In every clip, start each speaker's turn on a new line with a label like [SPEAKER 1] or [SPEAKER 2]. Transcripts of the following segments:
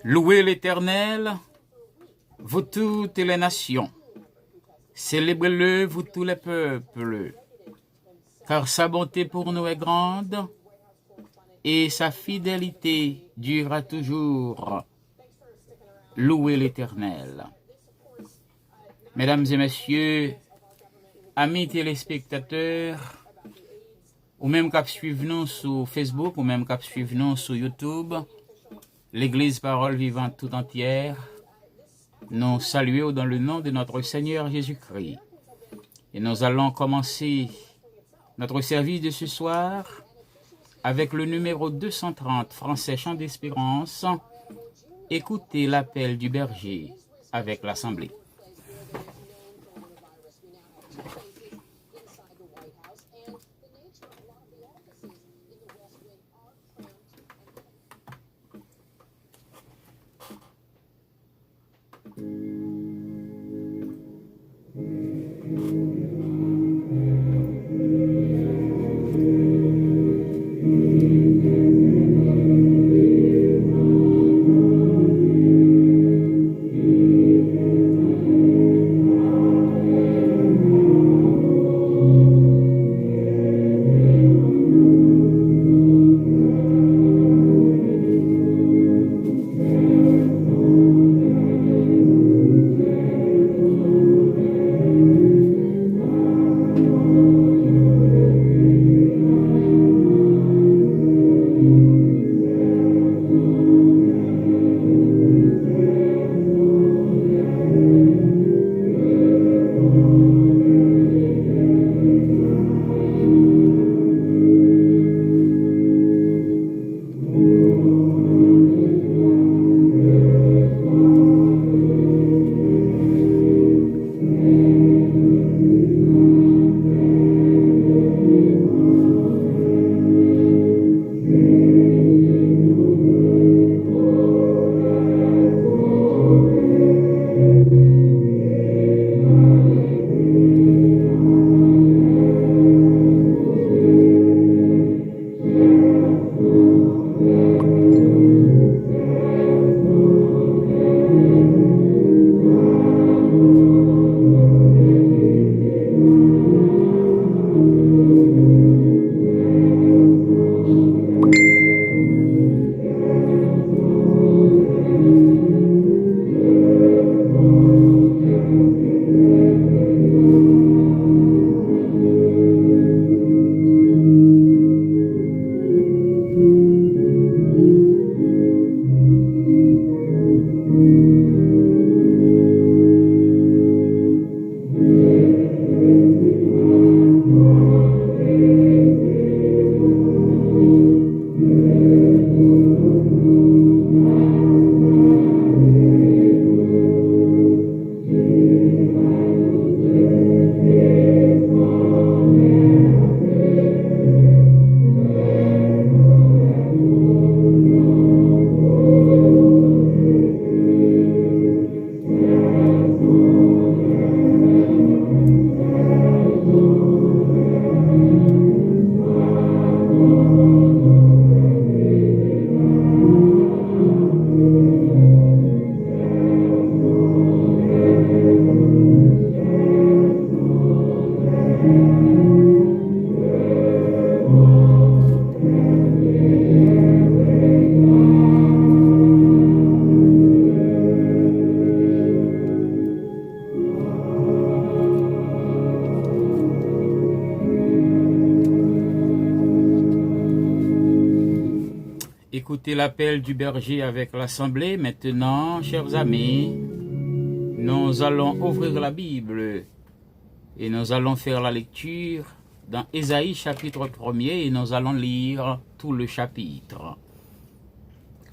[SPEAKER 1] Louez l'Éternel, vous toutes les nations. Célébrez-le, vous tous les peuples. Car sa bonté pour nous est grande et sa fidélité durera toujours. Louez l'Éternel. Mesdames et messieurs, amis téléspectateurs, ou même qui suivent nous sur Facebook, ou même qui suivent nous sur YouTube, l'Église Parole Vivante tout entière, nous saluons dans le nom de notre Seigneur Jésus-Christ. Et nous allons commencer notre service de ce soir avec le numéro 230, Français Chant d'Espérance. Écoutez l'appel du berger avec l'Assemblée. Écoutez l'appel du berger avec l'Assemblée. Maintenant, chers amis, nous allons ouvrir la Bible et nous allons faire la lecture dans Ésaïe chapitre 1er et nous allons lire tout le chapitre.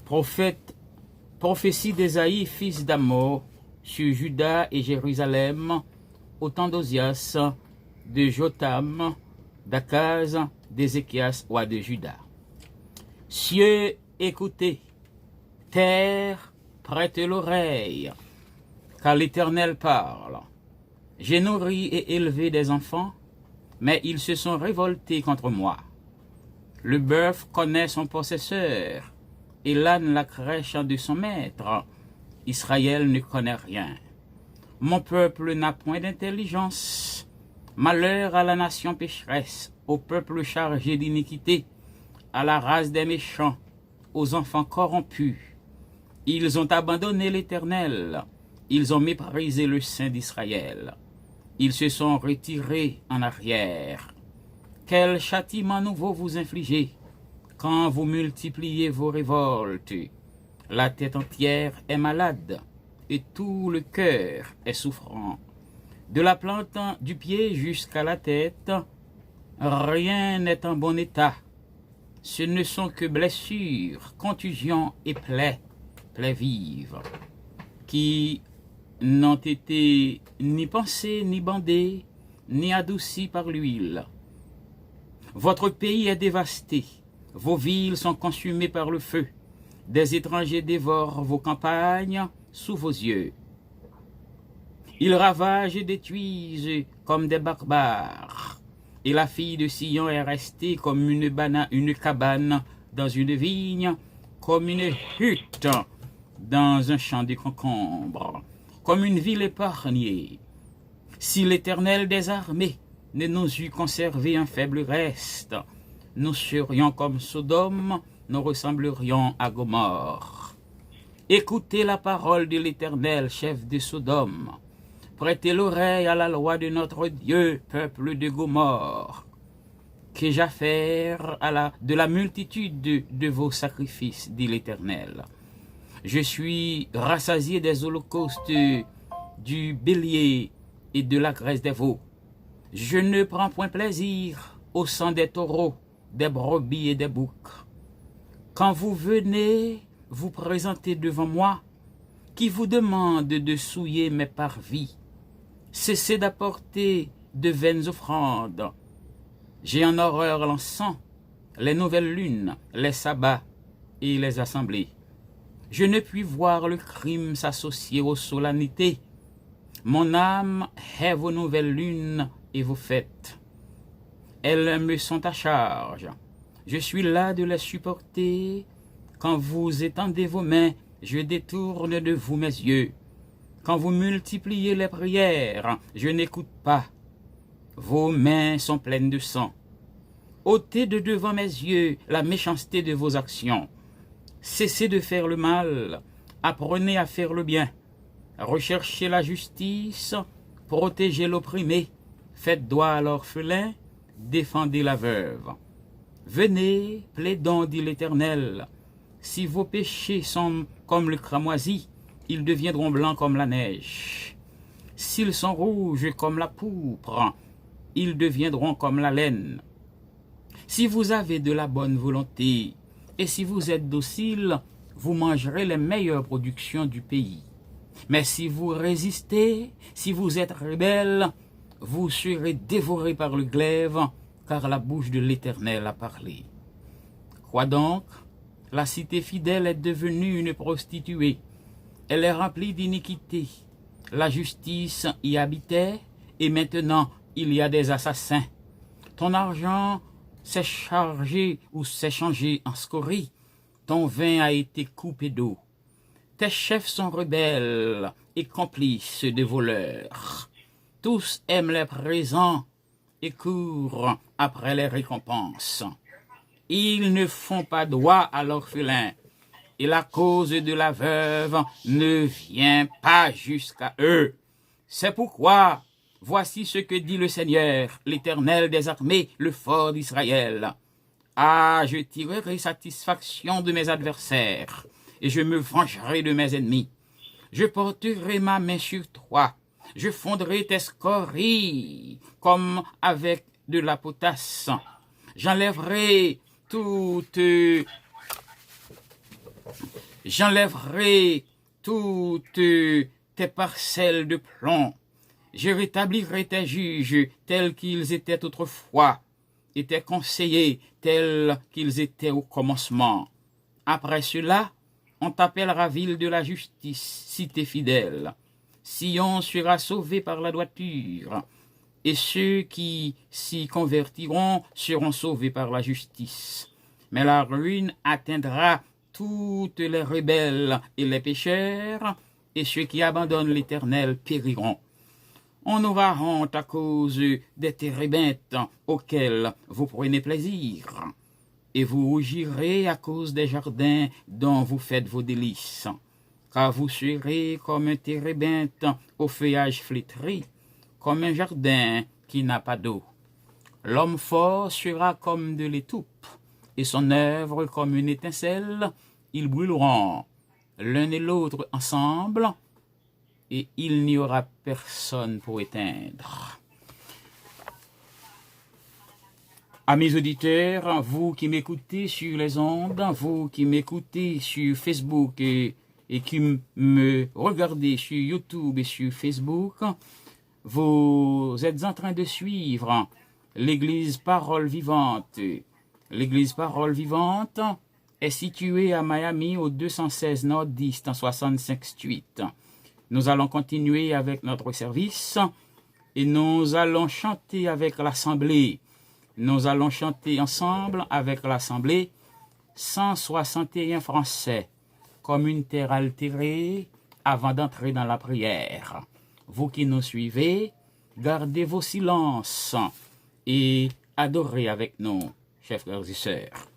[SPEAKER 1] Prophétie d'Ésaïe, fils d'Amos, sur Juda et Jérusalem, au temps d'Osias, de Jotham, d'Akaz, d'Ézéchias, roi de Juda. Cieux, écoutez, terre, prêtez l'oreille, car l'Éternel parle. J'ai nourri et élevé des enfants, mais ils se sont révoltés contre moi. Le bœuf connaît son possesseur, et l'âne la crèche de son maître. Israël ne connaît rien. Mon peuple n'a point d'intelligence. Malheur à la nation pécheresse, au peuple chargé d'iniquité, à la race des méchants, aux enfants corrompus. Ils ont abandonné l'Éternel, ils ont méprisé le Saint d'Israël. Ils se sont retirés en arrière. Quel châtiment nouveau vous infligez quand vous multipliez vos révoltes. La tête entière est malade et tout le cœur est souffrant. De la plante du pied jusqu'à la tête, rien n'est en bon état. Ce ne sont que blessures, contusions et plaies vives, qui n'ont été ni pensées, ni bandées, ni adoucies par l'huile. Votre pays est dévasté, vos villes sont consumées par le feu, des étrangers dévorent vos campagnes sous vos yeux. Ils ravagent et détruisent comme des barbares, et la fille de Sion est restée comme une cabane dans une vigne, comme une hutte dans un champ de concombres, comme une ville épargnée. Si l'Éternel des armées ne nous eût conservé un faible reste, nous serions comme Sodome, nous ressemblerions à Gomorrhe. Écoutez la parole de l'Éternel, chef de Sodome. Prêtez l'oreille à la loi de notre Dieu, peuple de Gomorrhe. Qu'ai-je à faire de la multitude de vos sacrifices, dit l'Éternel. Je suis rassasié des holocaustes, du bélier et de la graisse des veaux. Je ne prends point plaisir au sang des taureaux, des brebis et des boucs. Quand vous venez vous présenter devant moi, qui vous demande de souiller mes parvis, cessez d'apporter de vaines offrandes. J'ai en horreur l'encens, les nouvelles lunes, les sabbats et les assemblées. Je ne puis voir le crime s'associer aux solennités. Mon âme hait vos nouvelles lunes et vos fêtes. Elles me sont à charge. Je suis là de les supporter. Quand vous étendez vos mains, je détourne de vous mes yeux. Quand vous multipliez les prières, je n'écoute pas. Vos mains sont pleines de sang. Ôtez de devant mes yeux la méchanceté de vos actions. Cessez de faire le mal, apprenez à faire le bien. Recherchez la justice, protégez l'opprimé, faites droit à l'orphelin, défendez la veuve. Venez, plaidons, dit l'Éternel. Si vos péchés sont comme le cramoisi, ils deviendront blancs comme la neige. S'ils sont rouges comme la pourpre, ils deviendront comme la laine. Si vous avez de la bonne volonté, et si vous êtes docile, vous mangerez les meilleures productions du pays. Mais si vous résistez, si vous êtes rebelles, vous serez dévorés par le glaive, car la bouche de l'Éternel a parlé. Quoi donc? La cité fidèle est devenue une prostituée. Elle est remplie d'iniquité. La justice y habitait, et maintenant il y a des assassins. Ton argent s'est chargé ou s'est changé en scorie. Ton vin a été coupé d'eau. Tes chefs sont rebelles et complices de voleurs. Tous aiment les présents et courent après les récompenses. Ils ne font pas droit à l'orphelin, et la cause de la veuve ne vient pas jusqu'à eux. C'est pourquoi, voici ce que dit le Seigneur, l'Éternel des armées, le fort d'Israël. Ah, je tirerai satisfaction de mes adversaires, et je me vengerai de mes ennemis. Je porterai ma main sur toi, je fonderai tes scories comme avec de la potasse. J'enlèverai toutes tes parcelles de plomb. Je rétablirai tes juges tels qu'ils étaient autrefois, et tes conseillers tels qu'ils étaient au commencement. Après cela, on t'appellera ville de la justice, cité fidèle. Sion sera sauvé par la droiture, et ceux qui s'y convertiront seront sauvés par la justice. Mais la ruine atteindra toutes les rebelles et les pécheurs, et ceux qui abandonnent l'Éternel périront. On aura honte à cause des térébintes auxquelles vous prenez plaisir, et vous rougirez à cause des jardins dont vous faites vos délices, car vous serez comme un térébinthe au feuillage flétri, comme un jardin qui n'a pas d'eau. L'homme fort sera comme de l'étoupe, et son œuvre comme une étincelle. Ils brûleront l'un et l'autre ensemble, et il n'y aura personne pour éteindre. Amis auditeurs, vous qui m'écoutez sur les ondes, vous qui m'écoutez sur Facebook et qui me regardez sur YouTube et sur Facebook, vous êtes en train de suivre l'Église Parole Vivante. L'Église Parole Vivante est située à Miami au 216 Nord-East en 65 Street. Nous allons continuer avec notre service et nous allons chanter avec l'Assemblée. Nous allons chanter ensemble avec l'Assemblée 161 français, comme une terre altérée, avant d'entrer dans la prière. Vous qui nous suivez, gardez vos silences et adorez avec nous, chers frères et sœurs.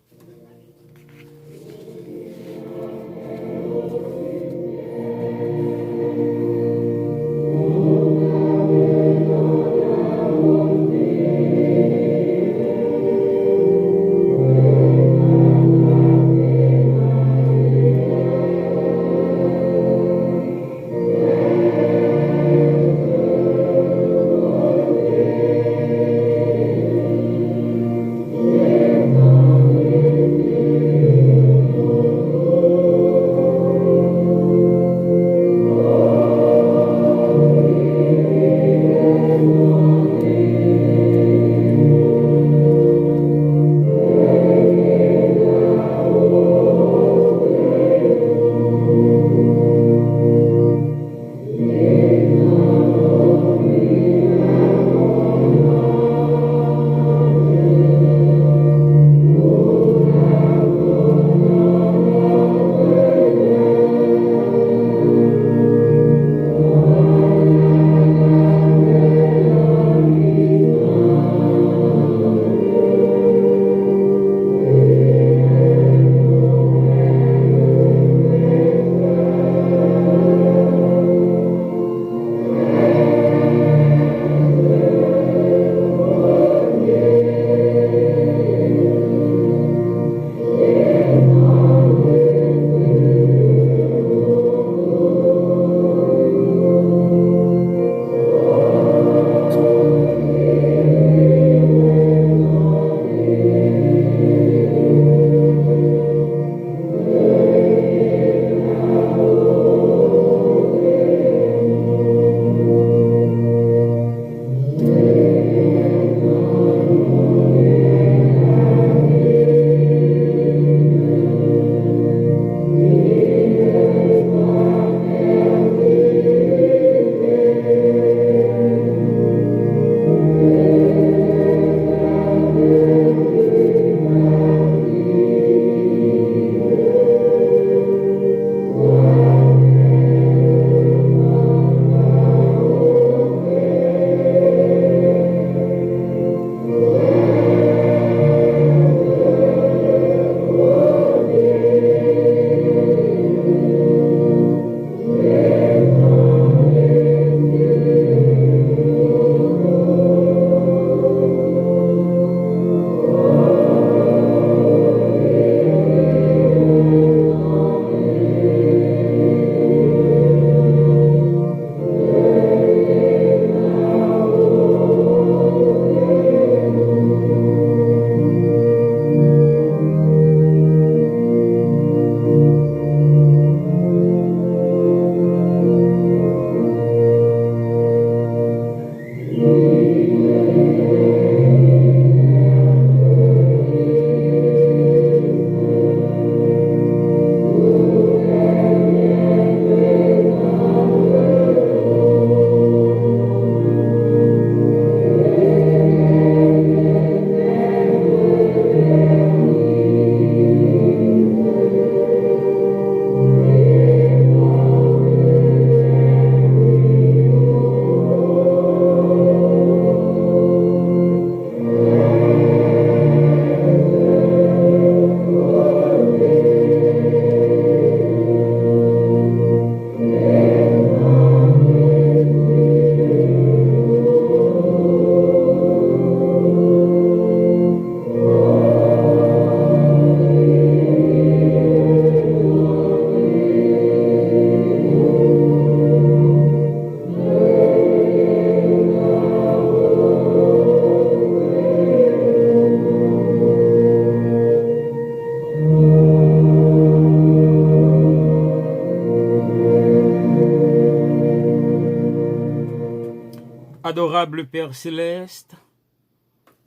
[SPEAKER 1] Adorable Père Céleste,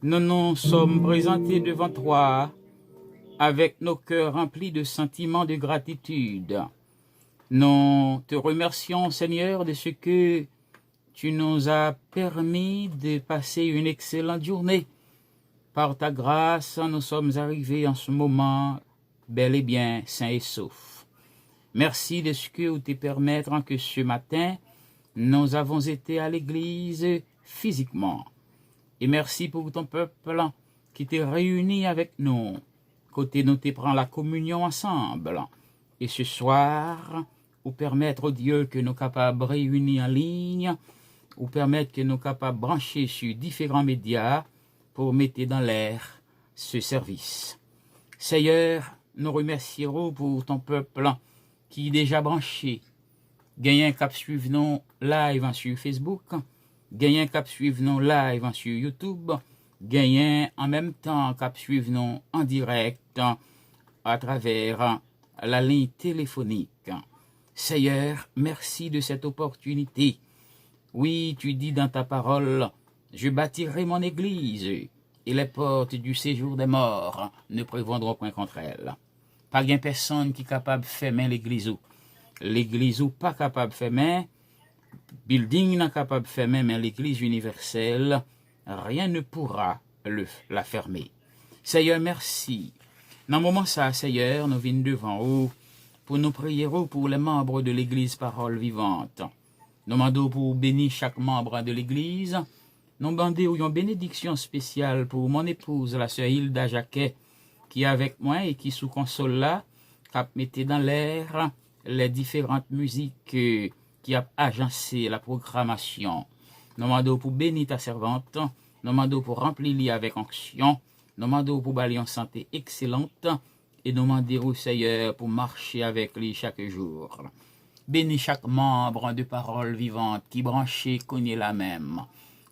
[SPEAKER 1] nous nous sommes présentés devant toi avec nos cœurs remplis de sentiments de gratitude. Nous te remercions, Seigneur, de ce que tu nous as permis de passer une excellente journée. Par ta grâce, nous sommes arrivés en ce moment bel et bien sains et saufs. Merci de ce que vous te permettre que ce matin, nous avons été à l'église physiquement. Et merci pour ton peuple qui t'est réuni avec nous. Côté nous te prend la communion ensemble. Et ce soir, ou permettre au Dieu que nous capables réunis en ligne, ou permettre que nous capables brancher sur différents médias pour mettre dans l'air ce service. Seigneur, nous remercierons pour ton peuple qui est déjà branché. Gagnez cap suivre nous live sur Facebook, gagnez cap suivre nous live sur YouTube, gagnez en même temps cap suivre nous en direct à travers la ligne téléphonique. Seigneur, merci de cette opportunité. Oui, tu dis dans ta parole, je bâtirai mon église et les portes du séjour des morts ne prévaudront point contre elle. Pas de personne qui est capable de fermer l'église. L'église ou pas capable de fermer, building n'est capable de fermer, mais l'église universelle, rien ne pourra la fermer. Seigneur, merci. Dans le moment ça, Seigneur, nous venons devant vous pour nous prier pour les membres de l'église Parole Vivante. Nous demandons pour bénir chaque membre de l'église. Nous demandons une bénédiction spéciale pour mon épouse, la sœur Hilda Jacquet, qui est avec moi et qui sous console là, cap mettait dans l'air les différentes musiques qui a agencé la programmation. Nous demandons pour bénir ta servante, nous demandons pour remplir l'île avec onction, nous demandons pour balayer en santé excellente et nous demandons au Seigneur pour marcher avec lui chaque jour. Bénis chaque membre de Parole Vivante qui branché connaît la même.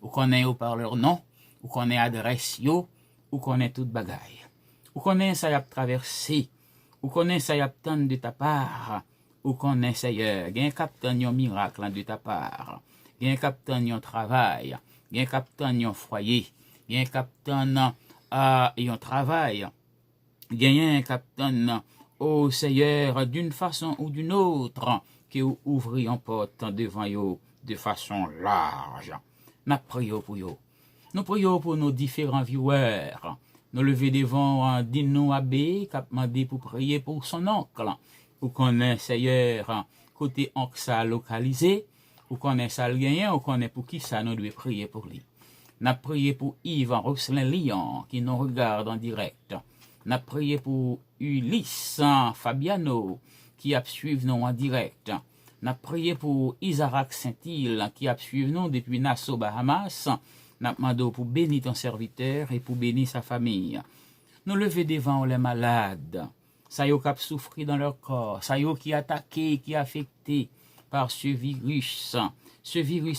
[SPEAKER 1] Ou connaît au par leur nom, ou connaît adresse yo, ou connaît toute bagaille. Ou connaît ça y a traversé, ou connaît ça y a tant de ta part, ou connaît Seigneur, gain captain yon miracle de ta part, gain captain yon travail, gain captain yon foyer, gain captain yon travail, gain captain au Seigneur d'une façon ou d'une autre, que vous ouvrez en porte devant yo de façon large. Nous prions pour vous. Nous prions pour nos différents viewers. Nous levons devant Dino Abbé, qui a demandé pour prier pour son oncle. Vous connaissez, Seigneur, côté oncle ça localisé. Vous connaissez ça le gagnant, vous connaissez pour qui ça nous devons prier pour lui. Nous prions pour Yves Roslin Lyon, qui nous regarde en direct. Nous prions pour Ulysse Fabiano, qui a suivi nous en direct. Nous prions pour Isaac Saint-Île, qui a suivi nous depuis Nassau, Bahamas. Nous demandons pour bénir ton serviteur et pour bénir sa famille. Nous levons devant les malades. Ça y est, qui a souffert dans leur corps. Ça y est, qui est attaqué, qui est affecté par ce virus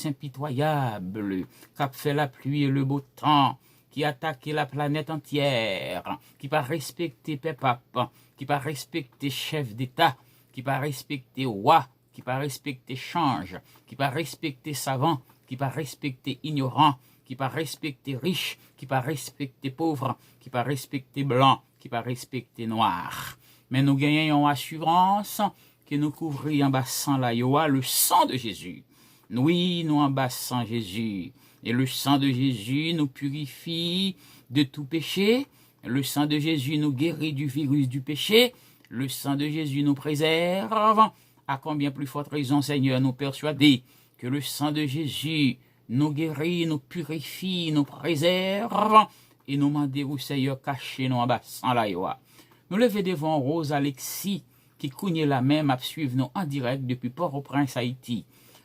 [SPEAKER 1] impitoyable, qui a fait la pluie et le beau temps, qui a attaqué la planète entière, qui n'a pas respecté peuple, qui n'a pas respecté chef d'État, qui n'a pas respecté roi, qui n'a pas respecté change, qui n'a pas respecté savant, qui n'a pas respecté ignorant, qui n'a pas respecté riche, qui n'a pas respecté pauvre, qui n'a pas respecté blanc, qui n'a pas respecté noir. Mais nous gagnons assurance que nous couvrons en bassin la Yoa le sang de Jésus. Oui, nous en bassin Jésus. Et le sang de Jésus nous purifie de tout péché. Le sang de Jésus nous guérit du virus du péché. Le sang de Jésus nous préserve. À combien plus forte raison, Seigneur, nous persuader que le sang de Jésus nous guérit, nous purifie, nous préserve. Et nous demander au Seigneur, cachez-nous en bassin la Yoa. Nous levons devant Rose Alexis, qui cognait la même à suivre nous en direct depuis Port-au-Prince, Haïti.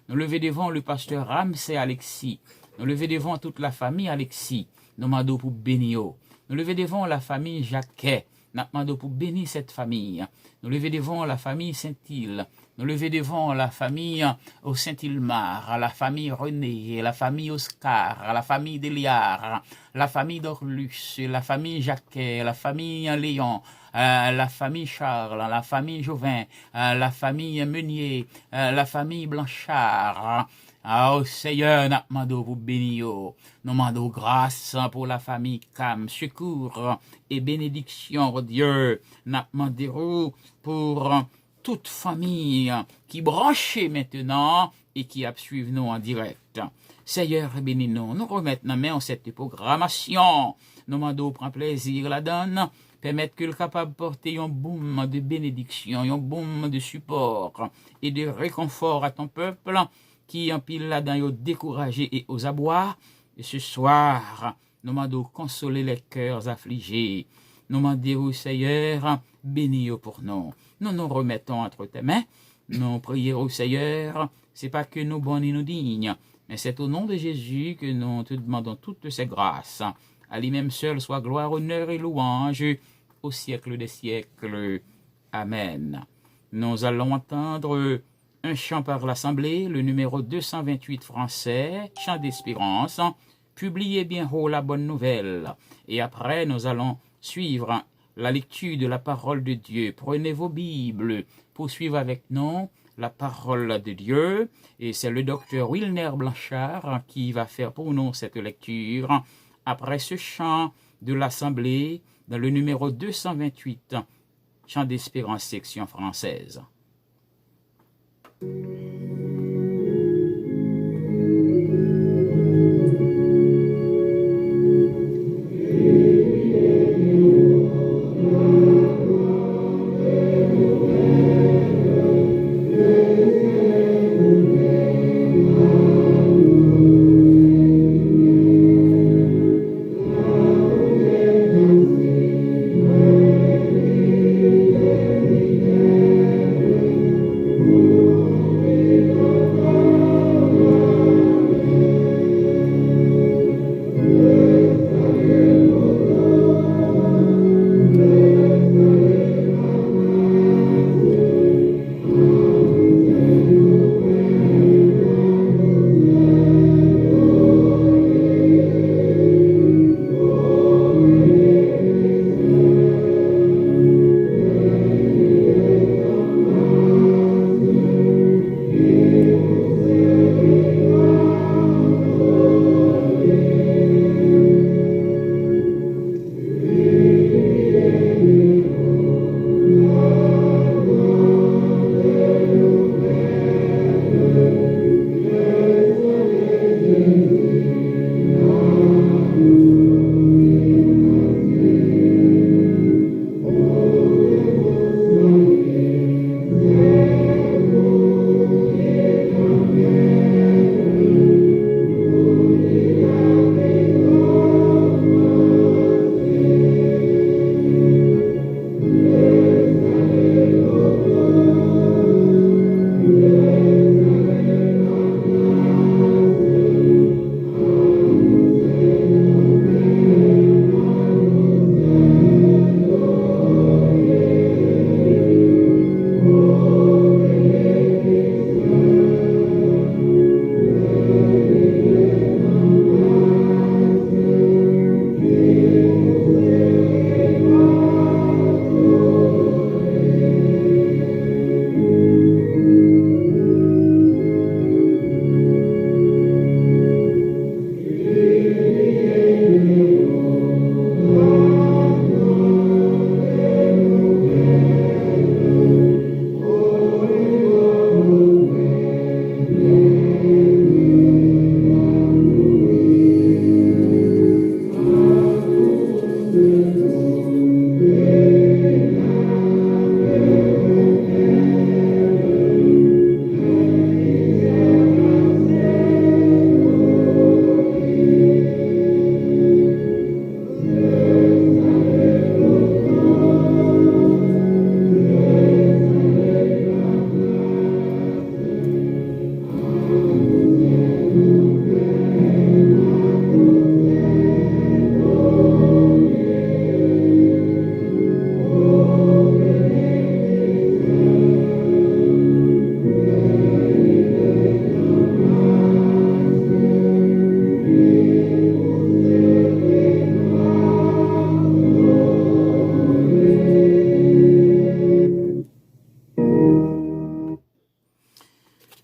[SPEAKER 1] Nous levons devant le pasteur Ramsey Alexis. Nous levons devant toute la famille Alexis. Nous demandons pour bénir. Nous levons devant la famille Jacquet. Nous demandons pour bénir cette famille. Nous levons devant la famille Saint-Île. nous lever devant la famille au Saint-Ilmar, la famille René, la famille Oscar, la famille Déliard, la famille d'Orlus, la famille Jacquet, la famille Léon, la famille Charles, la famille Jovin, la famille Meunier, la famille Blanchard. Ah, Seigneur, nous demandons pour bénir. Nous demandons grâce pour la famille Cam, secours et bénédiction, oh Dieu. Nous demandons pour toute famille qui branche maintenant et qui suivent nous en direct. Seigneur, bénis-nous. Nous remettons nos mains en cette programmation. Nous demandons prendre plaisir la donne. Permettre que le capable de porter un boom de bénédiction, un boom de support et de réconfort à ton peuple qui en pile là-dedans découragé et aux abois. Et ce soir, nous demandons consoler les cœurs affligés. Nous demandons, Seigneur, bénis pour nous. Nous nous remettons entre tes mains. Nous prions au Seigneur. C'est pas que nous bons et nous dignes, mais c'est au nom de Jésus que nous te demandons toutes ces grâces. À lui-même seul soit gloire, honneur et louange au siècle des siècles. Amen. Nous allons entendre un chant par l'Assemblée, le numéro 228 français, chant d'espérance. Publiez bien haut la bonne nouvelle. Et après, nous allons suivre la lecture de la parole de Dieu. Prenez vos Bibles pour suivre avec nous la parole de Dieu. Et c'est le docteur Wilner Blanchard qui va faire pour nous cette lecture. Après ce chant de l'Assemblée, dans le numéro 228, chant d'espérance, section française.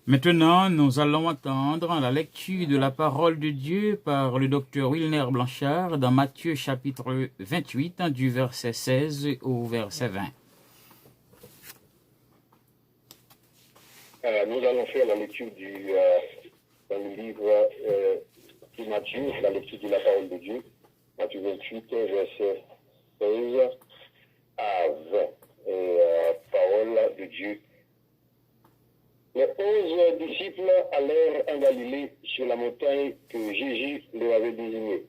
[SPEAKER 1] Maintenant, nous allons entendre la lecture de la parole de Dieu par le docteur Wilner Blanchard dans Matthieu chapitre 28 du verset 16 au verset 20.
[SPEAKER 2] Nous allons faire la lecture dans le livre de Matthieu, la lecture de la parole de Dieu, Matthieu 28, verset 16 à 20. Parole de Dieu. Les 11 disciples allèrent en Galilée sur la montagne que Jésus leur avait désignée.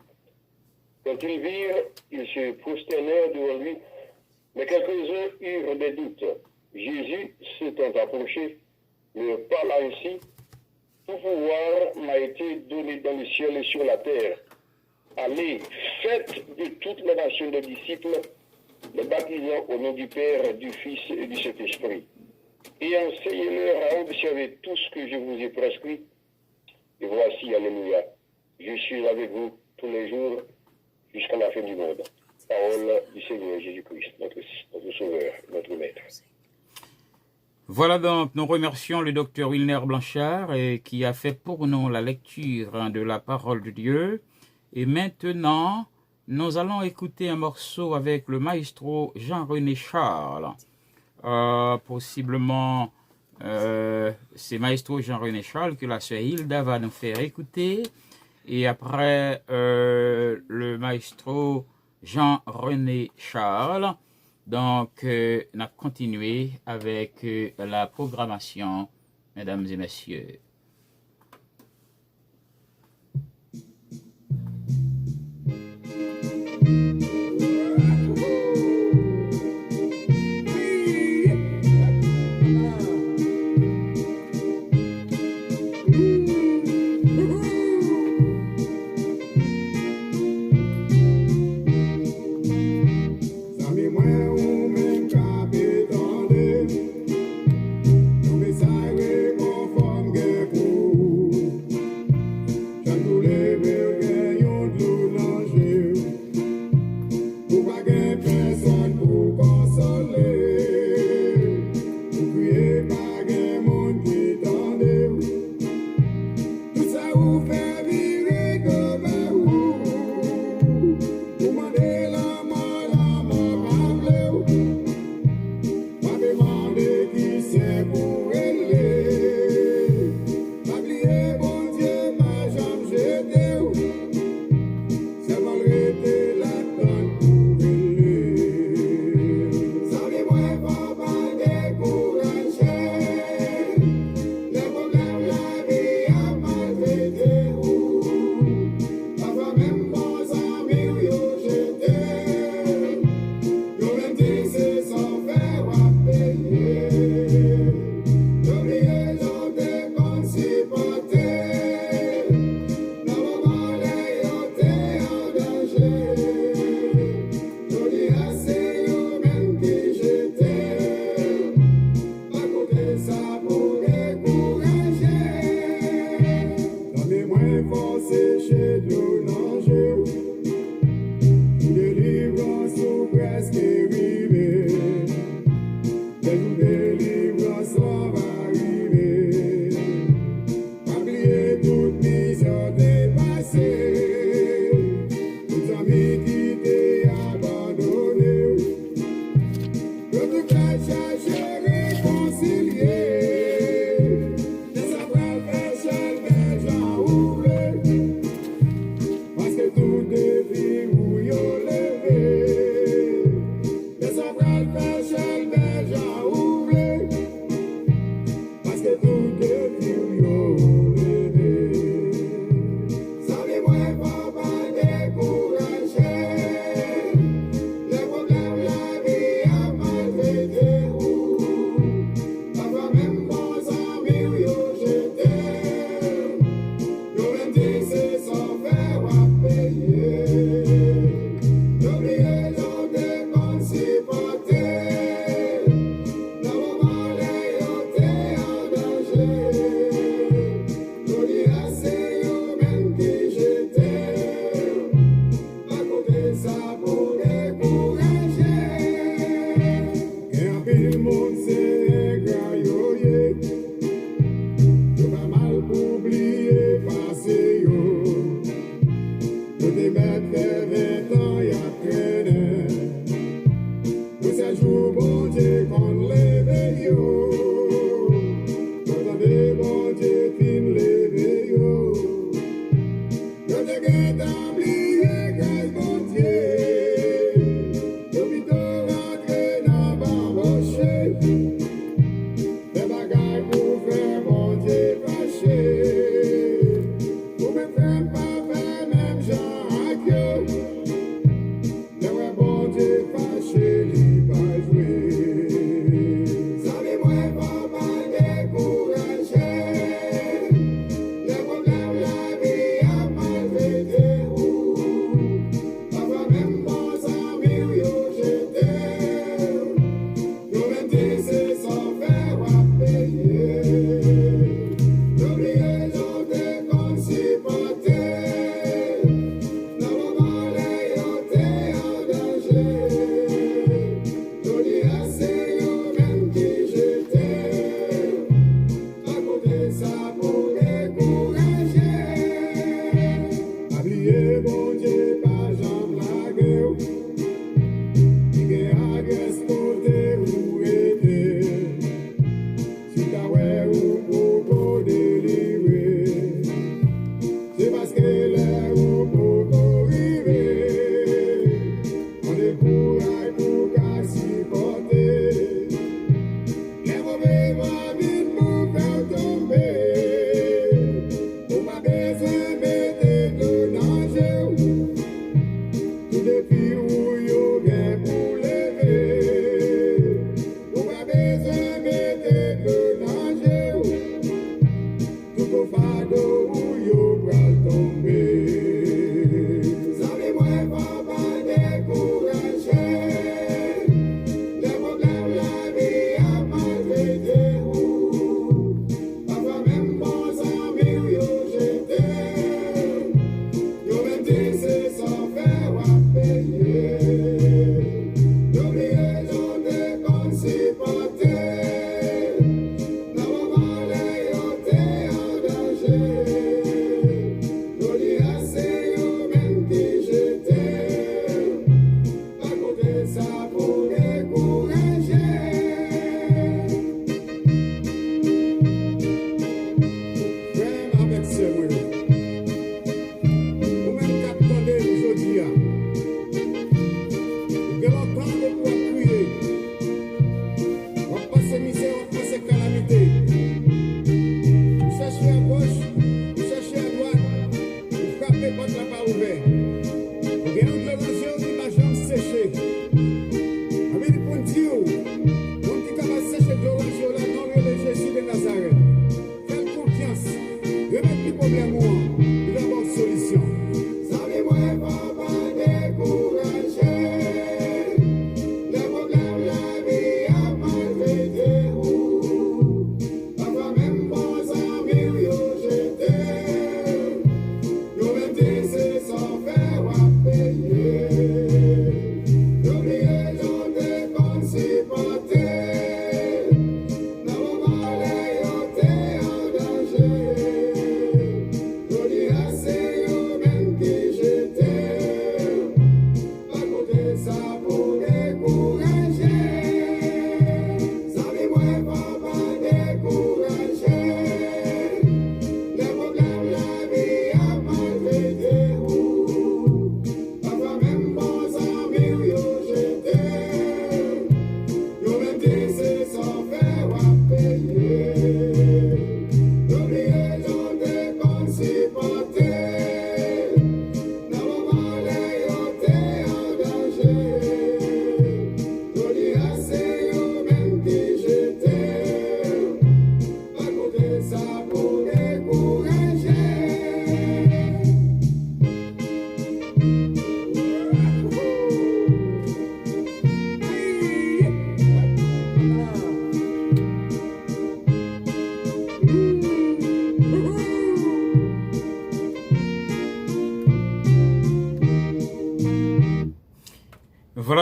[SPEAKER 2] Quand ils virent, ils se prosternèrent devant lui, mais quelques-uns eurent des doutes. Jésus, s'étant approché, leur parla ainsi: tout pouvoir m'a été donné dans le ciel et sur la terre. Allez, faites de toutes les nations des disciples, les baptisant au nom du Père, du Fils et du Saint-Esprit. Et enseignez-leur à observer tout ce que je vous ai prescrit. Et voici, alléluia, je suis avec vous tous les jours jusqu'à la fin du monde. Parole du Seigneur Jésus-Christ, notre Sauveur, notre Maître.
[SPEAKER 1] Voilà donc, nous remercions le docteur Wilner Blanchard qui a fait pour nous la lecture de la parole de Dieu. Et maintenant, nous allons écouter un morceau avec le maestro Jean-René Charles. Possiblement, c'est maestro Jean-René Charles que la sœur Hilda va nous faire écouter. Et après, le maestro Jean-René Charles. Donc, on a continué avec la programmation, mesdames et messieurs.
[SPEAKER 3] Conforme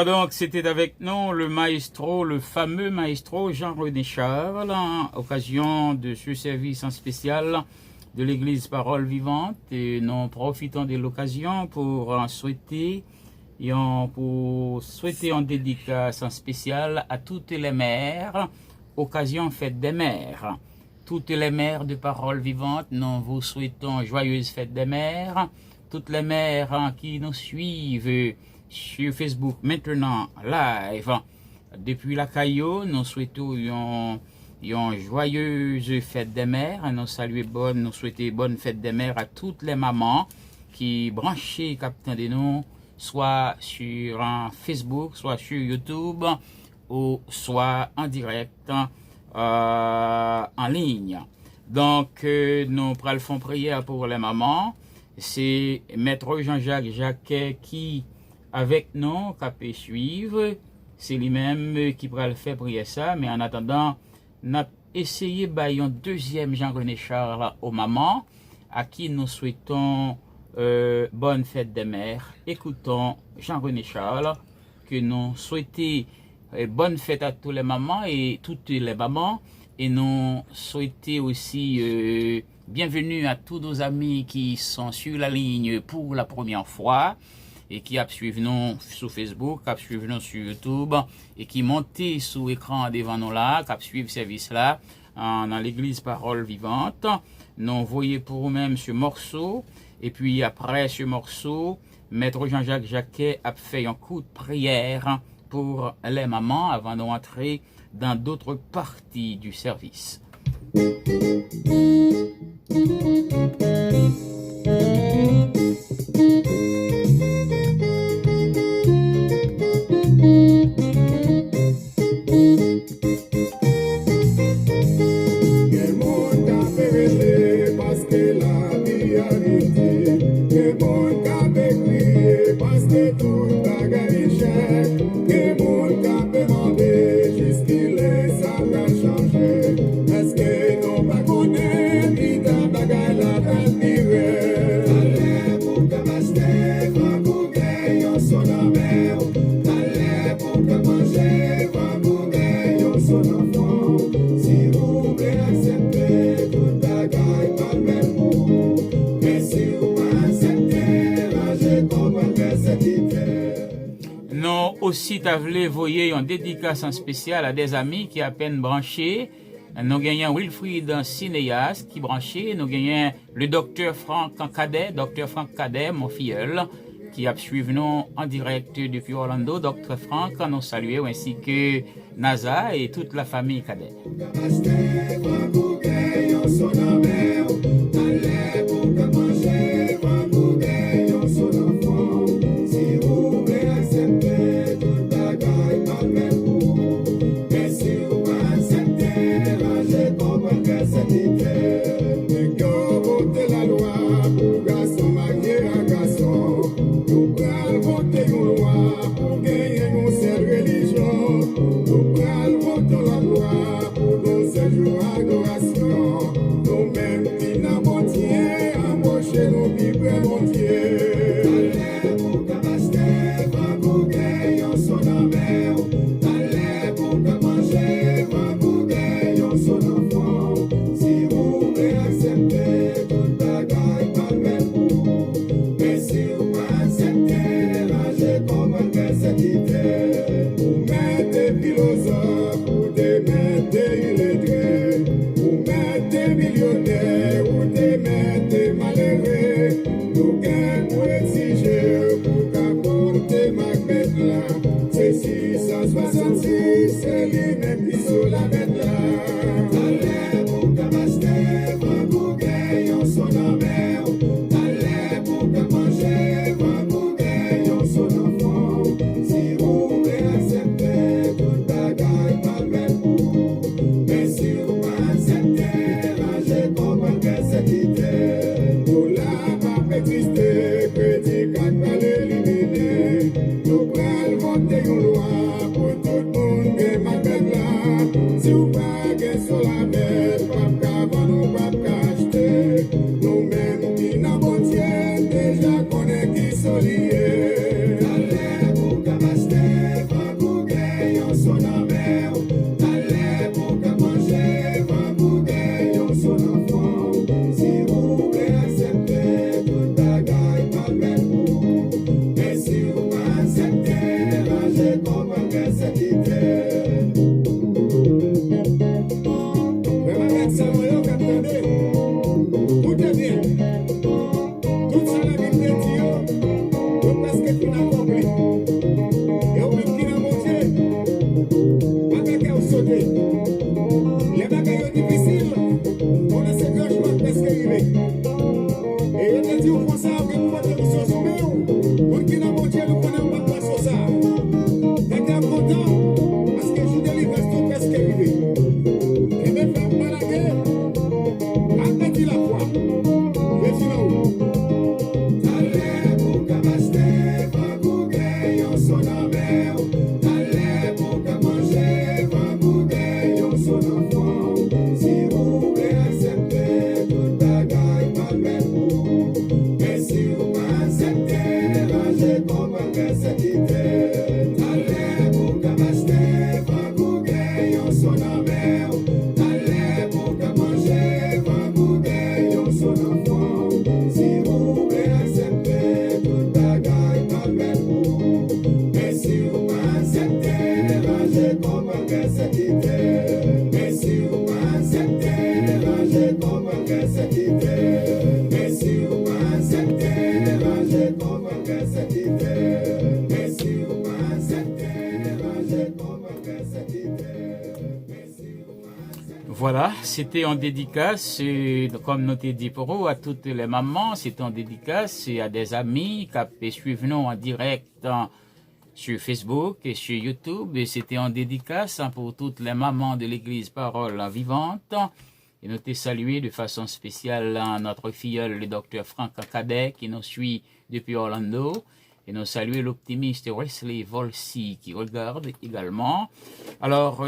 [SPEAKER 1] Voilà, donc c'était avec nous le maestro, le fameux maestro Jean-René Charles, occasion de ce service en spécial de l'église Parole Vivante, et nous profitons de l'occasion pour souhaiter en dédicace en spécial à toutes les mères, occasion fête des mères. Toutes les mères de Parole Vivante, nous vous souhaitons joyeuse fête des mères. Toutes les mères qui nous suivent sur Facebook maintenant live depuis la Caillou, nous souhaitons une joyeuse fête des mères. Nous souhaitons bonne fête des mères à toutes les mamans qui branchent Captain de nous, soit sur Facebook, soit sur YouTube, ou soit en direct en ligne. Donc nous prenons prière pour les mamans. C'est Maître Jean-Jacques Jacquet qui avec nous, qui peut suivre, c'est lui-même qui pourra le faire prier ça, mais en attendant, on a essayé un deuxième Jean-René Charles aux mamans, à qui nous souhaitons bonne fête des mères. Écoutons Jean-René Charles, que nous souhaitons bonne fête à tous les mamans et toutes les mamans, et nous souhaitons aussi bienvenue à tous nos amis qui sont sur la ligne pour la première fois, et qui suivent nous sur Facebook, qui suivent nous sur YouTube, et qui montent sous l'écran devant nous là, qui suivent ce service-là, dans l'église Parole Vivante. Nous voyons pour nous-mêmes ce morceau, et puis après ce morceau, Maître Jean-Jacques Jacquet a fait un coup de prière pour les mamans avant d'entrer dans d'autres parties du service. Nous aussi t'avons voyé en dédicace en spécial à des amis qui à peine branchés. Nous gagnons Wilfried Cinéas qui branché. Nous gagnons le docteur Franck Cadet, mon filleul, qui a suivi nous en direct depuis Orlando. Docteur Franck, nous saluons ainsi que NASA et toute la famille Cadet.
[SPEAKER 3] Deja konen ki soliye, ale pou ka paste.
[SPEAKER 1] Voilà, c'était en dédicace, comme nous t'ai dit pour vous, à toutes les mamans, c'était en dédicace et à des amis qui suivent nous en direct sur Facebook et sur YouTube. Et c'était en dédicace pour toutes les mamans de l'Église Parole Vivante. Et nous t'ai salué de façon spéciale notre filleul, le docteur Franck Cadet, qui nous suit depuis Orlando. Et nous saluer l'optimiste Wesley Volsi qui regarde également. Alors,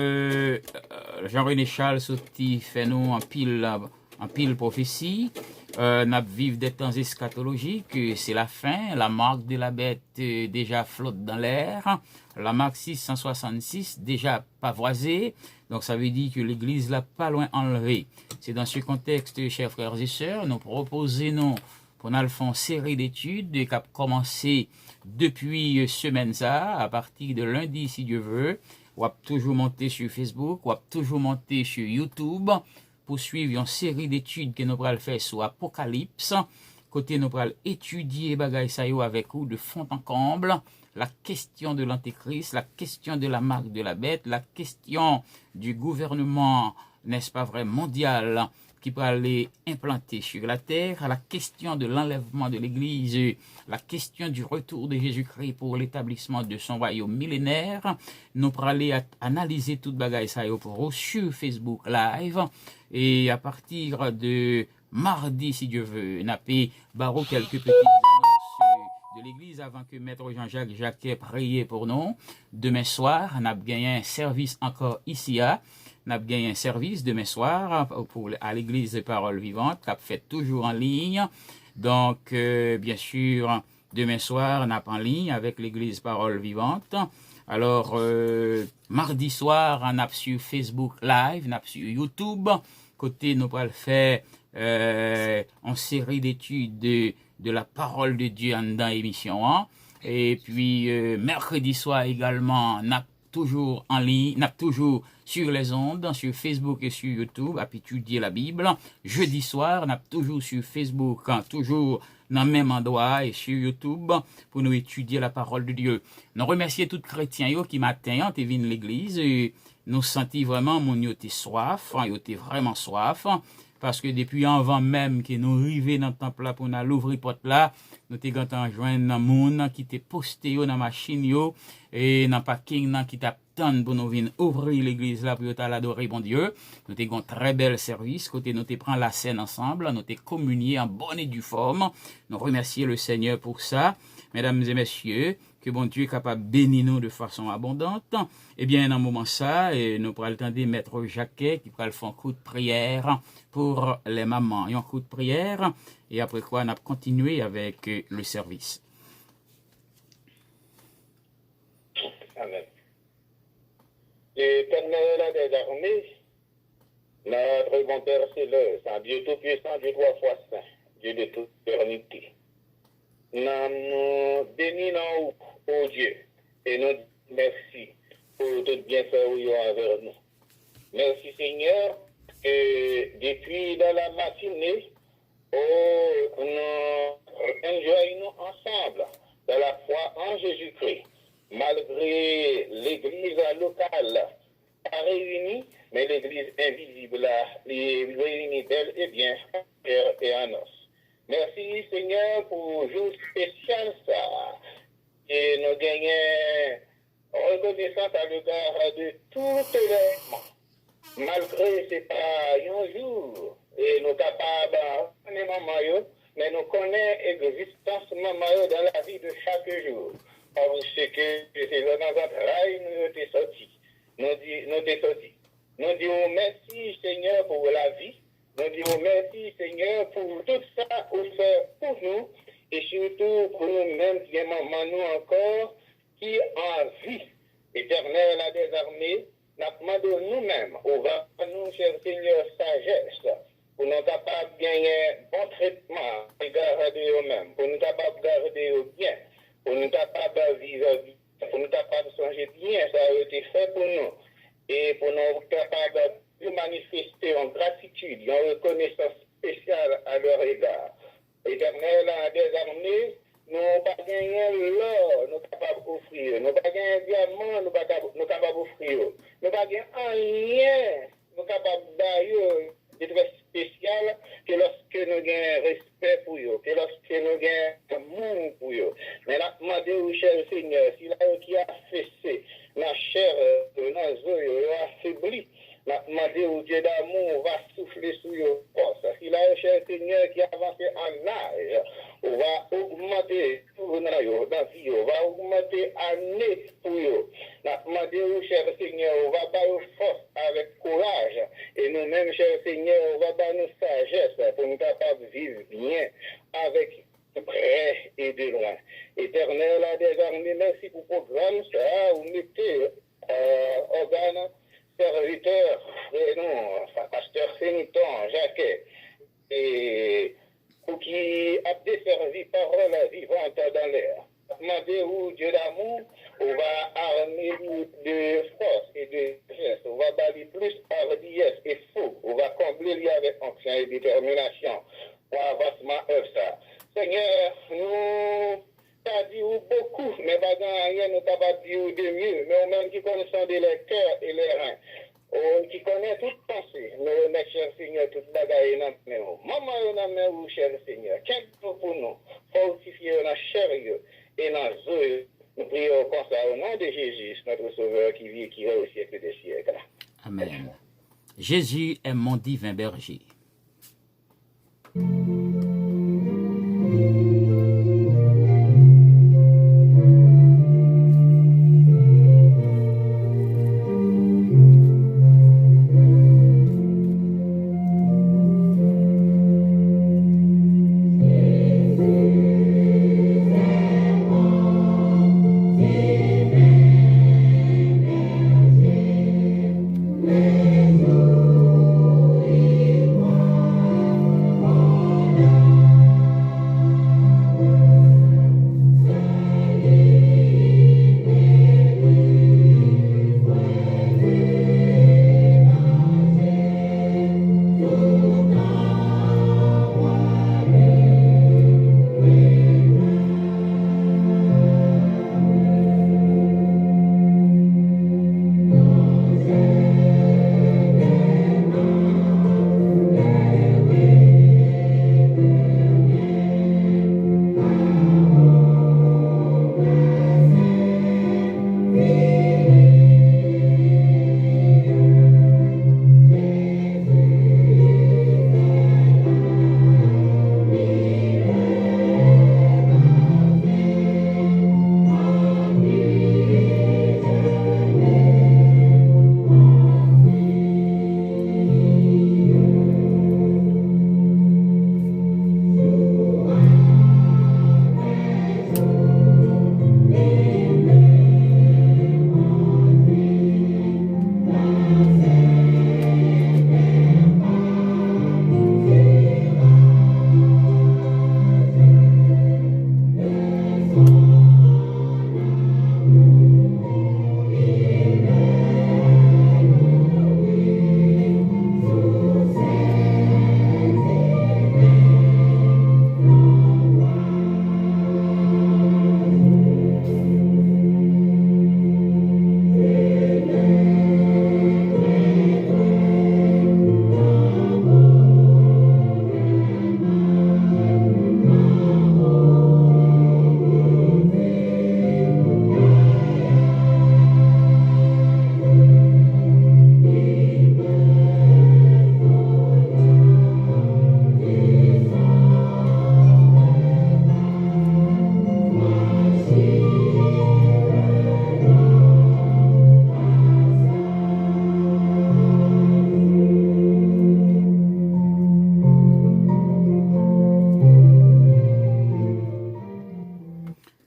[SPEAKER 1] Jean-René Charles Sauti fait nous en pile prophétie. Nous vivons des temps eschatologiques, c'est la fin, la marque de la bête déjà flotte dans l'air, la marque 666 déjà pavoisée, donc ça veut dire que l'église l'a pas loin enlevée. C'est dans ce contexte, chers frères et sœurs, nous proposons pour nous faire une série d'études qui a commencé depuis semaine ça, à partir de lundi si Dieu veut. On va toujours monter sur Facebook, on va toujours monter sur YouTube pour suivre une série d'études que nous allons faire sur Apocalypse. Côté nous allons étudier bagay sa yo avec vous de fond en comble, la question de l'antéchrist, la question de la marque de la bête, la question du gouvernement, n'est-ce pas vrai, mondial, qui peut aller implanter sur la terre, la question de l'enlèvement de l'Église, la question du retour de Jésus-Christ pour l'établissement de son royaume millénaire. Nous pourrons aller analyser toute bagaille ça pour vous sur Facebook Live. Et à partir de mardi, si Dieu veut, n'a pas barreau quelques petites annonces de l'Église avant que Maître Jean-Jacques Jacquet prie pour nous. Demain soir, on a gagné un service encore ici à. Nous avons gagné un service demain soir à l'église de Parole Vivante, qui fait toujours en ligne. Donc, bien sûr, demain soir, nous avons en ligne avec l'église Parole Vivante. Alors, mardi soir, on a sur Facebook Live, on a sur YouTube. Côté, nous allons faire une série d'études de la parole de Dieu dans l'émission 1. Et puis, mercredi soir également, on a toujours en ligne, n'a toujours sur les ondes, sur Facebook et sur YouTube, à étudier la Bible. Jeudi soir, n'a toujours sur Facebook, toujours dans le même endroit et sur YouTube pour nous étudier la parole de Dieu. Nous remercions tous les chrétiens qui matin ont venus l'église et nous sentons vraiment mon yoté soif, yoté vraiment soif. Parce que depuis avant même que nous arrivions dans le temple là pour nous l'ouvrir porte là, nous t'avons joindre un monde qui t'est posté dans la machine yo et dans le parking qui t'attend pour nous venir ouvrir l'église là pour adorer bon Dieu. Nous t'avons un très bel service, côté nous t'avons pris la scène ensemble, nous t'avons communié en bonne et due forme. Nous remercions le Seigneur pour ça. Mesdames et messieurs, que bon Dieu est capable de bénir nous de façon abondante. Eh bien, dans un moment ça, nous pourrons attendre Maître Jacquet qui pourra faire un coup de prière pour les mamans. Et un coup de prière, et après quoi, on a continué avec le service.
[SPEAKER 2] Amen. L'Éternel des armées, notre bon Père céleste, un Dieu tout-puissant, Dieu trois fois saint, Dieu de toute éternité. Nous bénissons, ô Dieu, et nous merci pour tout bienfait envers nous. Merci Seigneur, que depuis dans la matinée, nous enjoyons ensemble dans la foi en Jésus-Christ, malgré l'église locale pas réunie, mais l'église invisible les réunie bel et bien et en os. Merci Seigneur pour jour spécial ça. Et nous gagnons reconnaissance à l'égard de tout événement. Malgré ce n'est pas un jour, et nous sommes capables de maman, mais nous connaissons l'existence maman dans la vie de chaque jour. Parce que c'est dans notre rail nous sommes sortis. Nous disons merci Seigneur pour la vie. Nous disons merci Seigneur pour tout ça qu'on fait pour nous et surtout pour nous-mêmes qui aimons nous encore, qui en vie éternelle à des armées, nous demandons nous-mêmes, au va nous, cher Seigneur, sagesse, pour nous capables de gagner bon traitement à l'égard de nous-mêmes, pour nous capables de garder au bien, pour nous capables de vivre bien, pour nous capables de changer bien, ça a été fait pour nous, et pour nous capables de manifester en gratitude, en reconnaissance spéciale à leur égard. Éternel, à des armées, nous n'avons pas gagné l'or, nous sommes capables d'offrir. Nous n'avons pas gagné un diamant, nous sommes capables d'offrir. Nous n'avons pas gagné rien nous capables d'ailleurs de très spécial que lorsque nous avons respect pour eux, que lorsque nous avons amour pour eux. Mais là, demandez, cher Seigneur, si là qui a fessé la chair, dans les yeux, affaibli, la demandé au Dieu d'amour va souffler sur eux force. Si là, cher Seigneur, qui a avancé en âge, on va augmenter pour dans la vie, on va augmenter année pour eux. La demandé au cher Seigneur, on va faire force avec courage. Et nous-mêmes, cher Seigneur, on va donner nos sagesse pour nous capables de vivre bien avec près et de loin. Éternel, à des armées, merci pour le programme, ça, vous mettez organe, serviteur, et non, pasteur Séniton, Jacques, et pour qui a desservi parole vivante dans l'air. Demandez-vous, Dieu d'amour, on va armer de force et de geste, on va balayer plus hardiesse et fou, on va combler lui avec onction et détermination pour avancement œuvre ça. Seigneur, nous t'as dit beaucoup, mais pas rien, nous t'as pas dit de mieux, mais au même qui connaissons de les cœurs et les reins. Qui connaît toute pensée, nous remettons, cher Seigneur, toute bagaille dans nous. Maman, nous cher Seigneur, qu'est-ce pour nous, fortifier notre chair et notre œuvre. Nous prions comme ça au nom de Jésus, notre Sauveur qui vit et qui est au siècle des siècles.
[SPEAKER 1] Amen. Jésus est mon divin berger.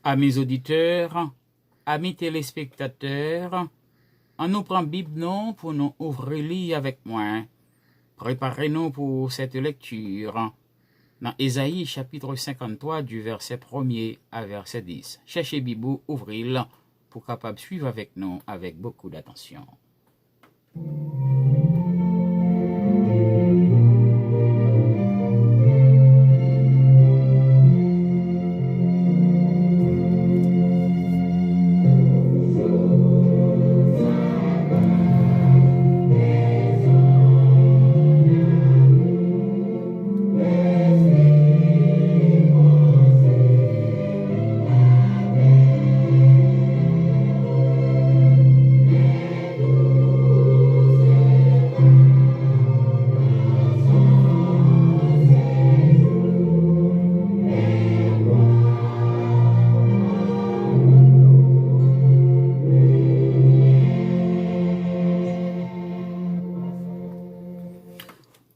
[SPEAKER 1] Amis auditeurs, amis téléspectateurs, on nous prend Bible non pour nous ouvrir avec moi. Préparez-nous pour cette lecture dans Ésaïe chapitre 53 du verset 1er à verset 10. Cherchez Bible, ouvrez-le pour capable suivre avec nous avec beaucoup d'attention.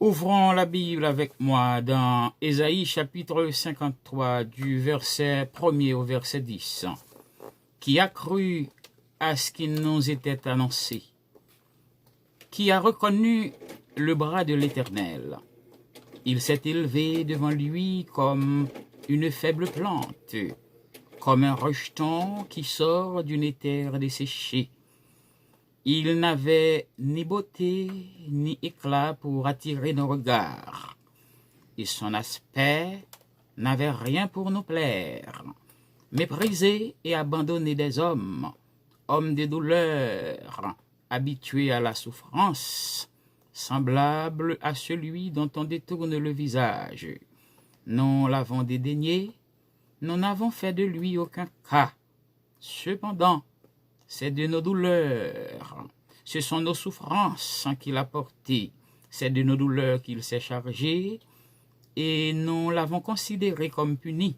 [SPEAKER 1] Ouvrons la Bible avec moi dans Ésaïe chapitre 53 du verset 1er au verset 10. Qui a cru à ce qui nous était annoncé? Qui a reconnu le bras de l'Éternel? Il s'est élevé devant lui comme une faible plante, comme un rejeton qui sort d'une terre desséchée. Il n'avait ni beauté ni éclat pour attirer nos regards, et son aspect n'avait rien pour nous plaire. Méprisé et abandonné des hommes, homme de douleur, habitué à la souffrance, semblable à celui dont on détourne le visage. Nous l'avons dédaigné, nous n'avons fait de lui aucun cas. Cependant, c'est de nos douleurs, ce sont nos souffrances qu'il a portées, c'est de nos douleurs qu'il s'est chargé, et nous l'avons considéré comme puni,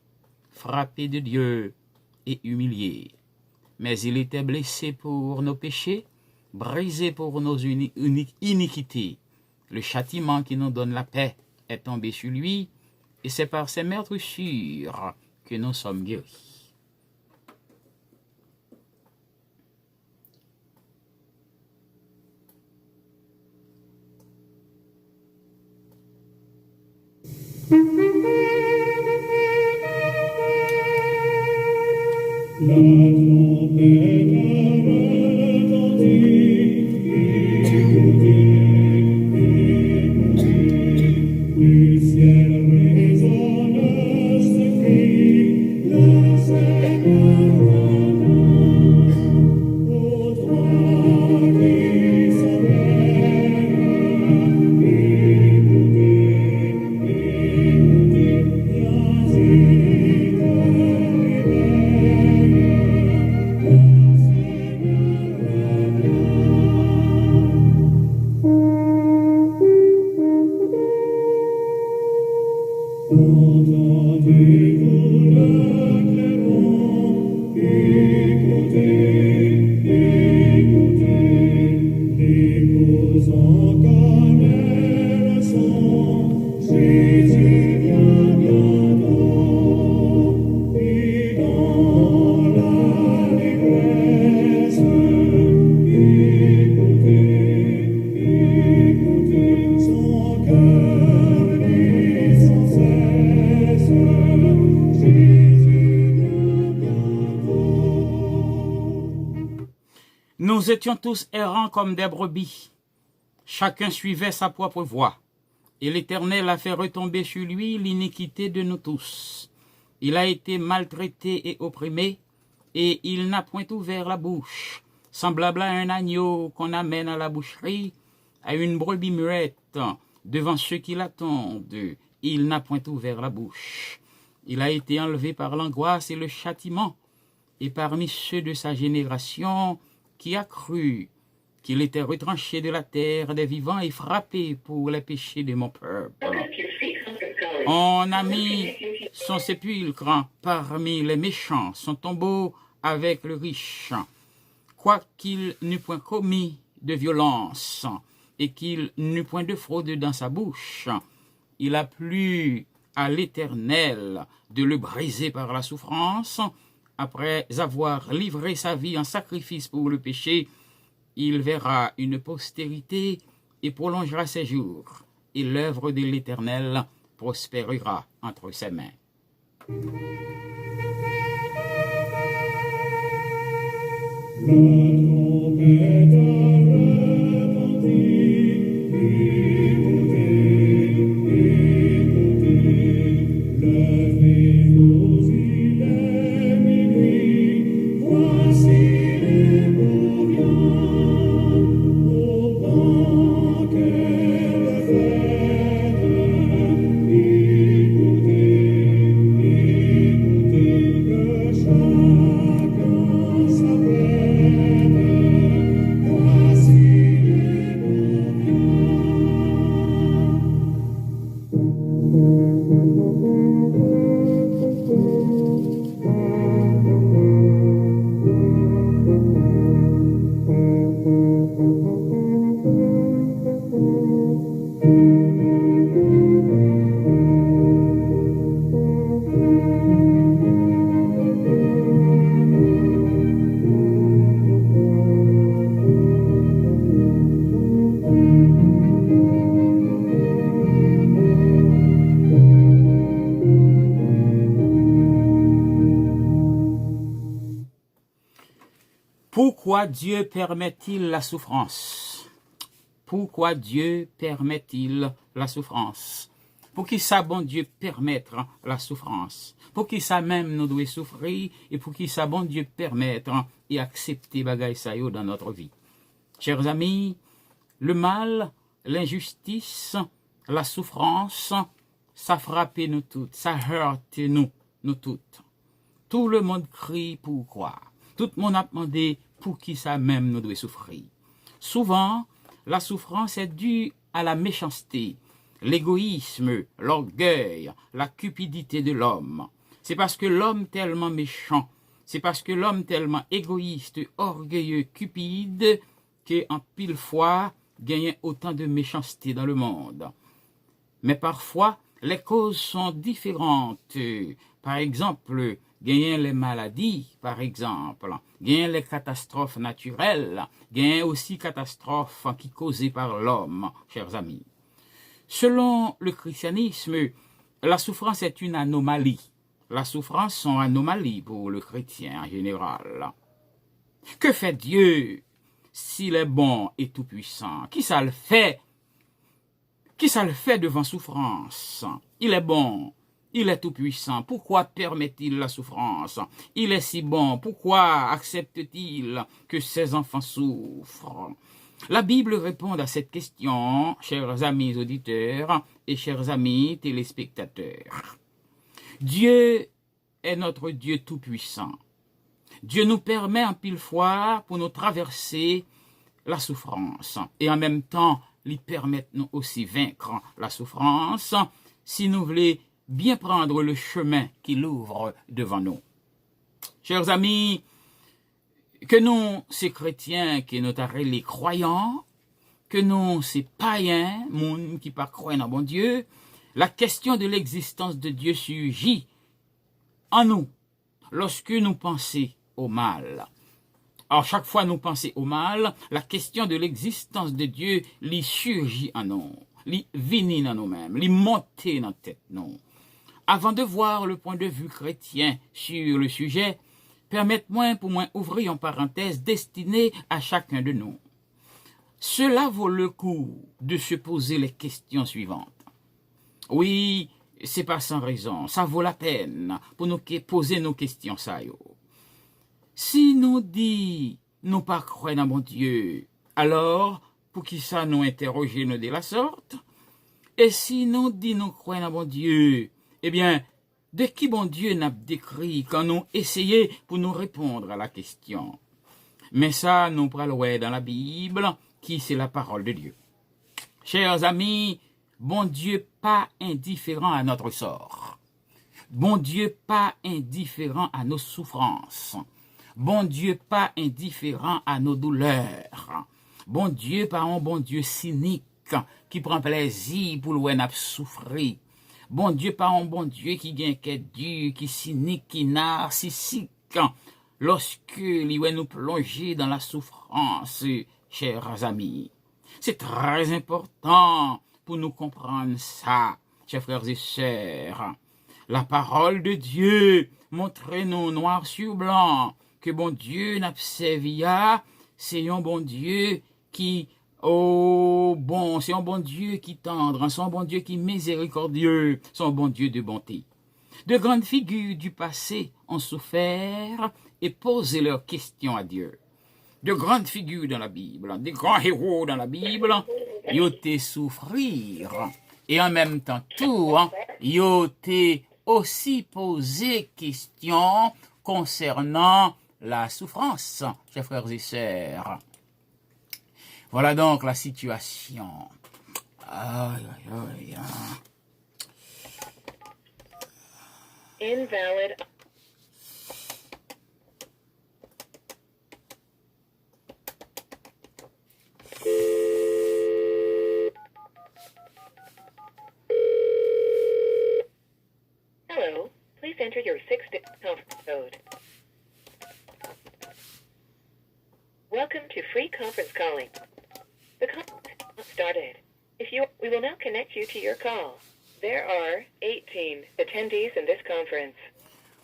[SPEAKER 1] frappé de Dieu et humilié. Mais il était blessé pour nos péchés, brisé pour nos iniquités. Le châtiment qui nous donne la paix est tombé sur lui, et c'est par ses meurtrissures que nous sommes guéris.
[SPEAKER 3] La trompette a retenti, écoutez, du ciel résonne ce cri, le Seigneur revient, au trône qui s'élève. Écoutez, viens et te
[SPEAKER 1] Nous étions tous errants comme des brebis. Chacun suivait sa propre voie. Et l'Éternel a fait retomber sur lui l'iniquité de nous tous. Il a été maltraité et opprimé, et il n'a point ouvert la bouche. Semblable à un agneau qu'on amène à la boucherie, à une brebis muette, devant ceux qui l'attendent, il n'a point ouvert la bouche. Il a été enlevé par l'angoisse et le châtiment, et parmi ceux de sa génération, qui a cru qu'il était retranché de la terre des vivants et frappé pour les péchés de mon peuple. On a mis son sépulcre parmi les méchants, son tombeau avec le riche. Quoiqu'il n'eût point commis de violence et qu'il n'eût point de fraude dans sa bouche, il a plu à l'Éternel de le briser par la souffrance. Après avoir livré sa vie en sacrifice pour le péché, il verra une postérité et prolongera ses jours, et l'œuvre de l'Éternel prospérera entre ses mains. Pourquoi Dieu permet-il la souffrance? Pourquoi Dieu permet-il la souffrance? Pour qui ça, bon Dieu, permettre la souffrance? Pour qui ça même nous doit souffrir et pour qui ça, bon Dieu, permettre et accepter bagaille ça yo dans notre vie? Chers amis, le mal, l'injustice, la souffrance, ça frappe nous toutes, ça heurte nous toutes. Tout le monde crie pourquoi. Tout le monde a demandé pour qui ça même nous doit souffrir. Souvent, la souffrance est due à la méchanceté, l'égoïsme, l'orgueil, la cupidité de l'homme. C'est parce que l'homme tellement méchant, c'est parce que l'homme tellement égoïste, orgueilleux, cupide, qu'en pile fois, gagne autant de méchanceté dans le monde. Mais parfois, les causes sont différentes. Par exemple, gagne les maladies, par exemple, gagne les catastrophes naturelles, gagne aussi catastrophes qui causées par l'homme, chers amis. Selon le christianisme, la souffrance est une anomalie. La souffrance sont anomalies pour le chrétien en général. Que fait Dieu s'il est bon et tout-puissant? Qui ça le fait? Qui ça le fait devant souffrance? Il est bon, il est tout-puissant. Pourquoi permet-il la souffrance? Il est si bon. Pourquoi accepte-t-il que ses enfants souffrent? La Bible répond à cette question, chers amis auditeurs et chers amis téléspectateurs. Dieu est notre Dieu tout-puissant. Dieu nous permet en pile fois pour nous traverser la souffrance et en même temps lui permettre nous aussi vaincre la souffrance si nous voulons bien prendre le chemin qu'il ouvre devant nous. Chers amis, que nous, ces chrétiens, que nous les croyants, que nous, ces païens, moun qui pas croient en bon Dieu, la question de l'existence de Dieu surgit en nous lorsque nous pensons au mal. Alors, chaque fois nous pensons au mal, la question de l'existence de Dieu lui surgit en nous, lui vient dans nous-mêmes, lui monte dans notre tête, nous. Avant de voir le point de vue chrétien sur le sujet, permettez-moi pour moi ouvrir une parenthèse destinée à chacun de nous. Cela vaut le coup de se poser les questions suivantes. Oui, c'est pas sans raison, ça vaut la peine pour nous poser nos questions ça yo. Si nous dit nous pas croire dans mon Dieu, alors pour qui ça nous interroger nous de la sorte? Et si nous dit nous croire dans mon Dieu, eh bien, de qui bon Dieu n'a décrit quand nous essayons pour nous répondre à la question? Mais ça, nous prenons dans la Bible, qui c'est la parole de Dieu. Chers amis, bon Dieu pas indifférent à notre sort. Bon Dieu pas indifférent à nos souffrances. Bon Dieu pas indifférent à nos douleurs. Bon Dieu pas un bon Dieu cynique qui prend plaisir pour le n'a souffrir. Bon Dieu pas un bon Dieu qui gagne qui est dur, qui cynique, qui narcissique. Lorsque lui nous plonger dans la souffrance, chers amis. C'est très important pour nous comprendre ça, chers frères et sœurs. La parole de Dieu montre-nous noir sur blanc que bon Dieu n'a servi à, c'est un bon Dieu qui, c'est un bon Dieu qui tendre, c'est un bon Dieu qui miséricordieux, c'est un bon Dieu de bonté. De grandes figures du passé ont souffert et posé leurs questions à Dieu. De grandes figures dans la Bible, des grands héros dans la Bible, ils ont été souffrir. Et en même temps, ils ont été aussi posé questions concernant la souffrance, chers frères et sœurs. Voilà donc la situation. Aïe, aïe, aïe.
[SPEAKER 4] Invalid. Hello, please enter your 6-digit conference code. Welcome to free conference calling. The call has started. We will now connect you to your call. There are 18 attendees in this conference.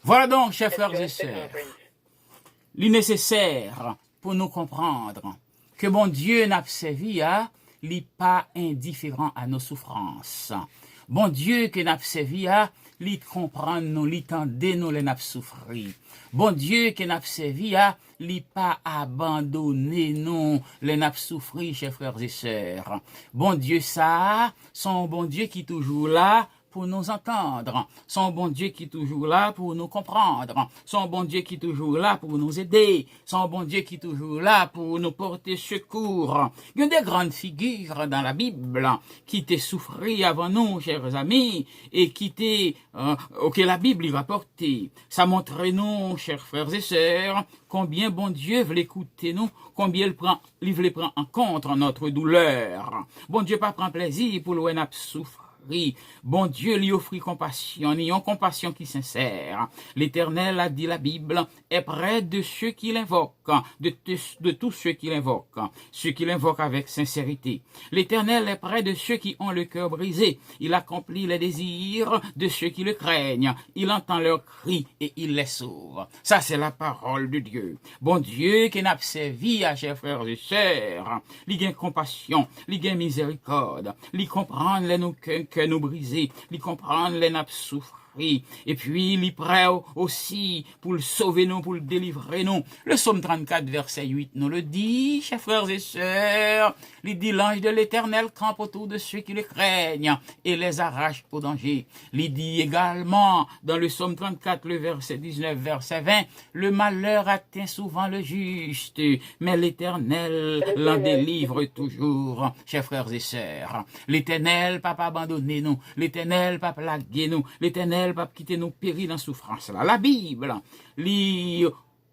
[SPEAKER 1] Voilà donc, chers frères et sœurs, le nécessaire pour nous comprendre que bon Dieu n'a servi à li pas indifférent à nos souffrances. Bon Dieu que n'a servi à li comprendre nous, li tendre nous les n'a souffrir. Bon Dieu que n'a servi à li pas abandonner nous les n'a souffrir, chers frères et sœurs. Bon Dieu ça, son bon Dieu qui est toujours là pour nous entendre, son bon Dieu qui est toujours là pour nous comprendre, son bon Dieu qui est toujours là pour nous aider, son bon Dieu qui est toujours là pour nous porter secours. Il y a des grandes figures dans la Bible qui t'ont souffert avant nous, chers amis, et qui auquel la Bible y rapporte. Ça montre nous, chers frères et sœurs, combien bon Dieu veut écouter nous, combien il veut prendre en compte notre douleur. Bon Dieu pas prend plaisir pour le souffrir. Bon Dieu lui offrit compassion, une compassion qui sincère. L'Éternel, a dit la Bible, est près de ceux qui l'invoquent, de tous ceux qui l'invoquent avec sincérité. L'Éternel est près de ceux qui ont le cœur brisé. Il accomplit les désirs de ceux qui le craignent. Il entend leurs cris et il les sauve. Ça, c'est la parole de Dieu. Bon Dieu qui n'a servi à chers frères et sœurs, il gagne compassion, il gagne miséricorde, il comprend les que nous briser, lui comprendre les nappes souffrir. Et puis, il est prêt aussi pour le sauver nous, pour le délivrer nous. Le psaume 34, verset 8 nous le dit, chers frères et sœurs. Il dit, l'ange de l'Éternel campe autour de ceux qui le craignent et les arrache au danger. Il dit également, dans le psaume 34, le verset 19, verset 20, le malheur atteint souvent le juste, mais l'Éternel l'en délivre toujours, chers frères et sœurs. L'Éternel, pas abandonner nous. L'Éternel, pas plaguer nous. L'Éternel, pas quitter nos périr dans souffrance là. La Bible,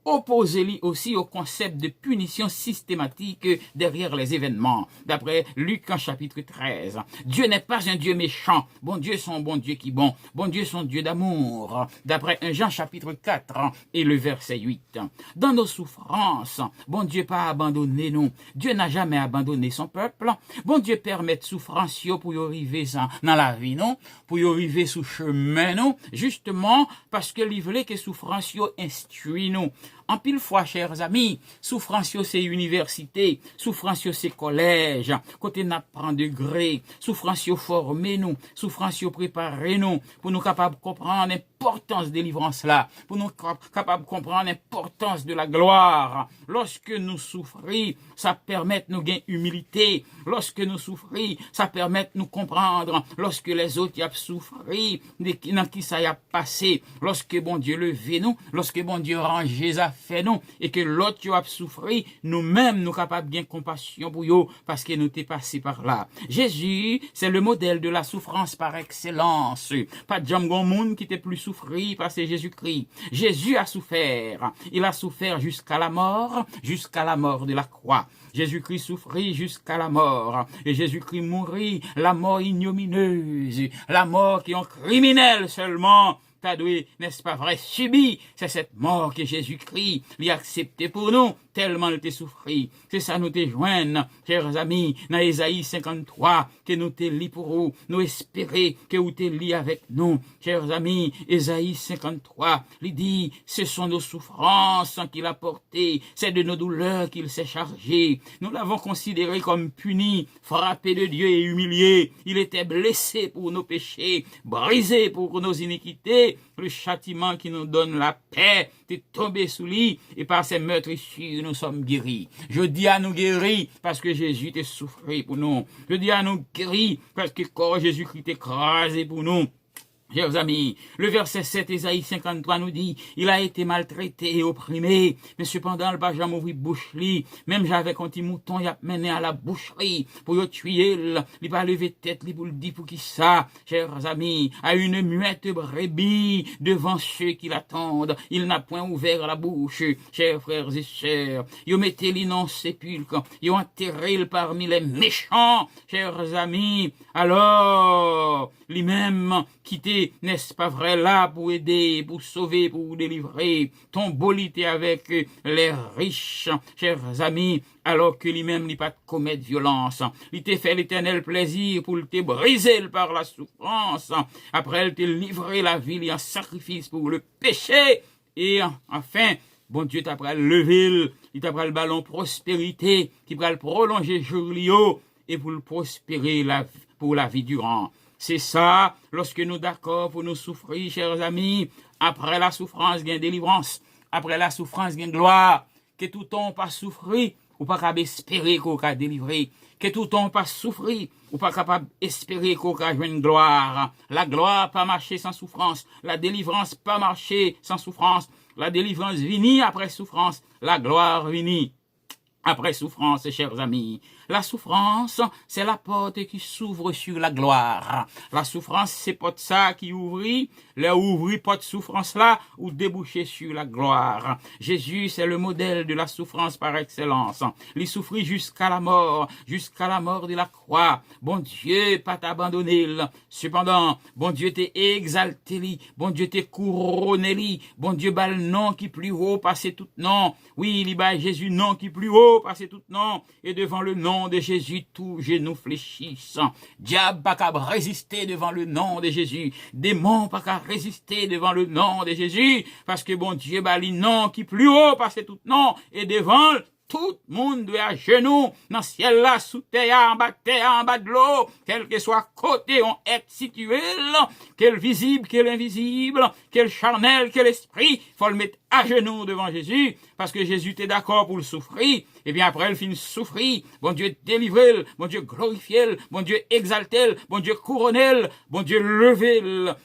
[SPEAKER 1] opposé aussi au concept de punition systématique derrière les événements. D'après Luc en chapitre 13. Dieu n'est pas un Dieu méchant. Bon Dieu, son bon Dieu qui bon. Bon Dieu, son Dieu d'amour. D'après 1 Jean chapitre 4 et le verset 8. Dans nos souffrances, bon Dieu pas abandonné nous. Dieu n'a jamais abandonné son peuple. Bon Dieu permet de souffrance pour y arriver dans la vie, non? Pour y arriver sous chemin, non? Justement, parce que il voulait que souffrance instruit nous. En pile fois, chers amis, souffrance c'est université, souffrance c'est collège, côté n'apprend degré, souffrance former nous, souffrance préparer nous, pour nous capables de comprendre l'importance de délivrance là, pour nous capables de comprendre l'importance de la gloire. Lorsque nous souffrons, ça permet de nous gagner humilité. Lorsque nous souffrons, ça permet de nous comprendre. Lorsque les autres y a souffri, dans qui ça y a passé, lorsque bon Dieu levé nous, lorsque bon Dieu range ça fait nous, et que l'autre y a souffri, nous-mêmes nous capables de gagner compassion pour eux, parce que nous t'es passé par là. Jésus, c'est le modèle de la souffrance par excellence. Pas de jambe monde qui était plus souffri parce que Jésus-Christ. Jésus a souffert. Il a souffert jusqu'à la mort de la croix. Jésus-Christ souffrit jusqu'à la mort. Et Jésus-Christ mourit la mort ignominieuse, la mort qui est un criminel seulement. T'as doué, n'est-ce pas vrai, subi. C'est cette mort que Jésus-Christ lui a accepté pour nous, tellement il t'a souffri. C'est ça nous te joignent, chers amis, dans Ésaïe 53, que nous te lis pour vous, nous espérer que vous te lis avec nous. Chers amis, Ésaïe 53, il dit, ce sont nos souffrances qu'il a portées, c'est de nos douleurs qu'il s'est chargé. Nous l'avons considéré comme puni, frappé de Dieu et humilié. Il était blessé pour nos péchés, brisé pour nos iniquités. Le châtiment qui nous donne la paix est tombé sous lui, et par ses meurtrissures nous sommes guéris. Je dis à nous guéris parce que Jésus t'a souffert pour nous. Je dis à nous guéris parce que corps Jésus-Christ t'est écrasé pour nous. Chers amis, le verset 7, Ésaïe 53 nous dit, il a été maltraité et opprimé, mais cependant, le pas jamais ouvert bouche li. Même j'avais quand il mouton, il a mené à la boucherie, pour y tuer, il pas lever tête, il pour le dire pour qui ça, chers amis, à une muette brebis devant ceux qui l'attendent, il n'a point ouvert la bouche, chers frères et sœurs, ils mettez li dans sépulcre, ils ont enterré parmi les méchants, chers amis, alors, lui-même, quitté, n'est-ce pas vrai, là pour aider, pour sauver, pour délivrer, ton bolité avec les riches, chers amis, alors que lui-même n'est pas de commettre violence. Il t'a fait l'éternel plaisir pour te briser par la souffrance. Après, il t'a livré la vie en sacrifice pour le péché. Et enfin, bon Dieu t'a levé, il t'a pris le ballon prospérité, qui va le prolonger jour lio, et pour le prospérer pour la vie durant. C'est ça, lorsque nous d'accord pour nous souffrir, chers amis, après la souffrance, il y a délivrance, après la souffrance, il y a gloire, que tout temps pas souffrir, ou pas capable espérer qu'on va délivrer, que tout temps pas souffrir, ou pas capable espérer qu'on va jouer une gloire. La gloire pas marcher sans souffrance, la délivrance pas marcher sans souffrance, la délivrance vini après souffrance, la gloire vini après souffrance, chers amis. La souffrance, c'est la porte qui s'ouvre sur la gloire. La souffrance, c'est porte ça qui ouvrit, le ouvrit porte souffrance là, ou déboucher sur la gloire. Jésus, c'est le modèle de la souffrance par excellence. Il souffrit jusqu'à la mort de la croix. Bon Dieu, pas t'abandonner. Cependant, bon Dieu t'est exalté, bon Dieu t'est couronné, bon Dieu bat le nom qui plus haut, passé tout nom. Oui, il bat Jésus nom qui plus haut, passé tout nom. Et devant le nom de Jésus, tout genou fléchissent. Diable pas qu'à résister devant le nom de Jésus. Démon pas qu'à résister devant le nom de Jésus. Parce que bon Dieu, bah, le nom qui plus haut, passé tout nom. Et devant tout le monde doit à genoux, dans le ciel là, sous terre, en bas de l'eau, quel que soit côté, on est situé, quel visible, quel invisible, quel charnel, quel esprit, faut le mettre à genoux devant Jésus, parce que Jésus était d'accord pour le souffrir, et bien après, il finit souffrir, bon Dieu délivré, bon Dieu glorifié, bon Dieu exalté, bon Dieu couronné, bon Dieu levé,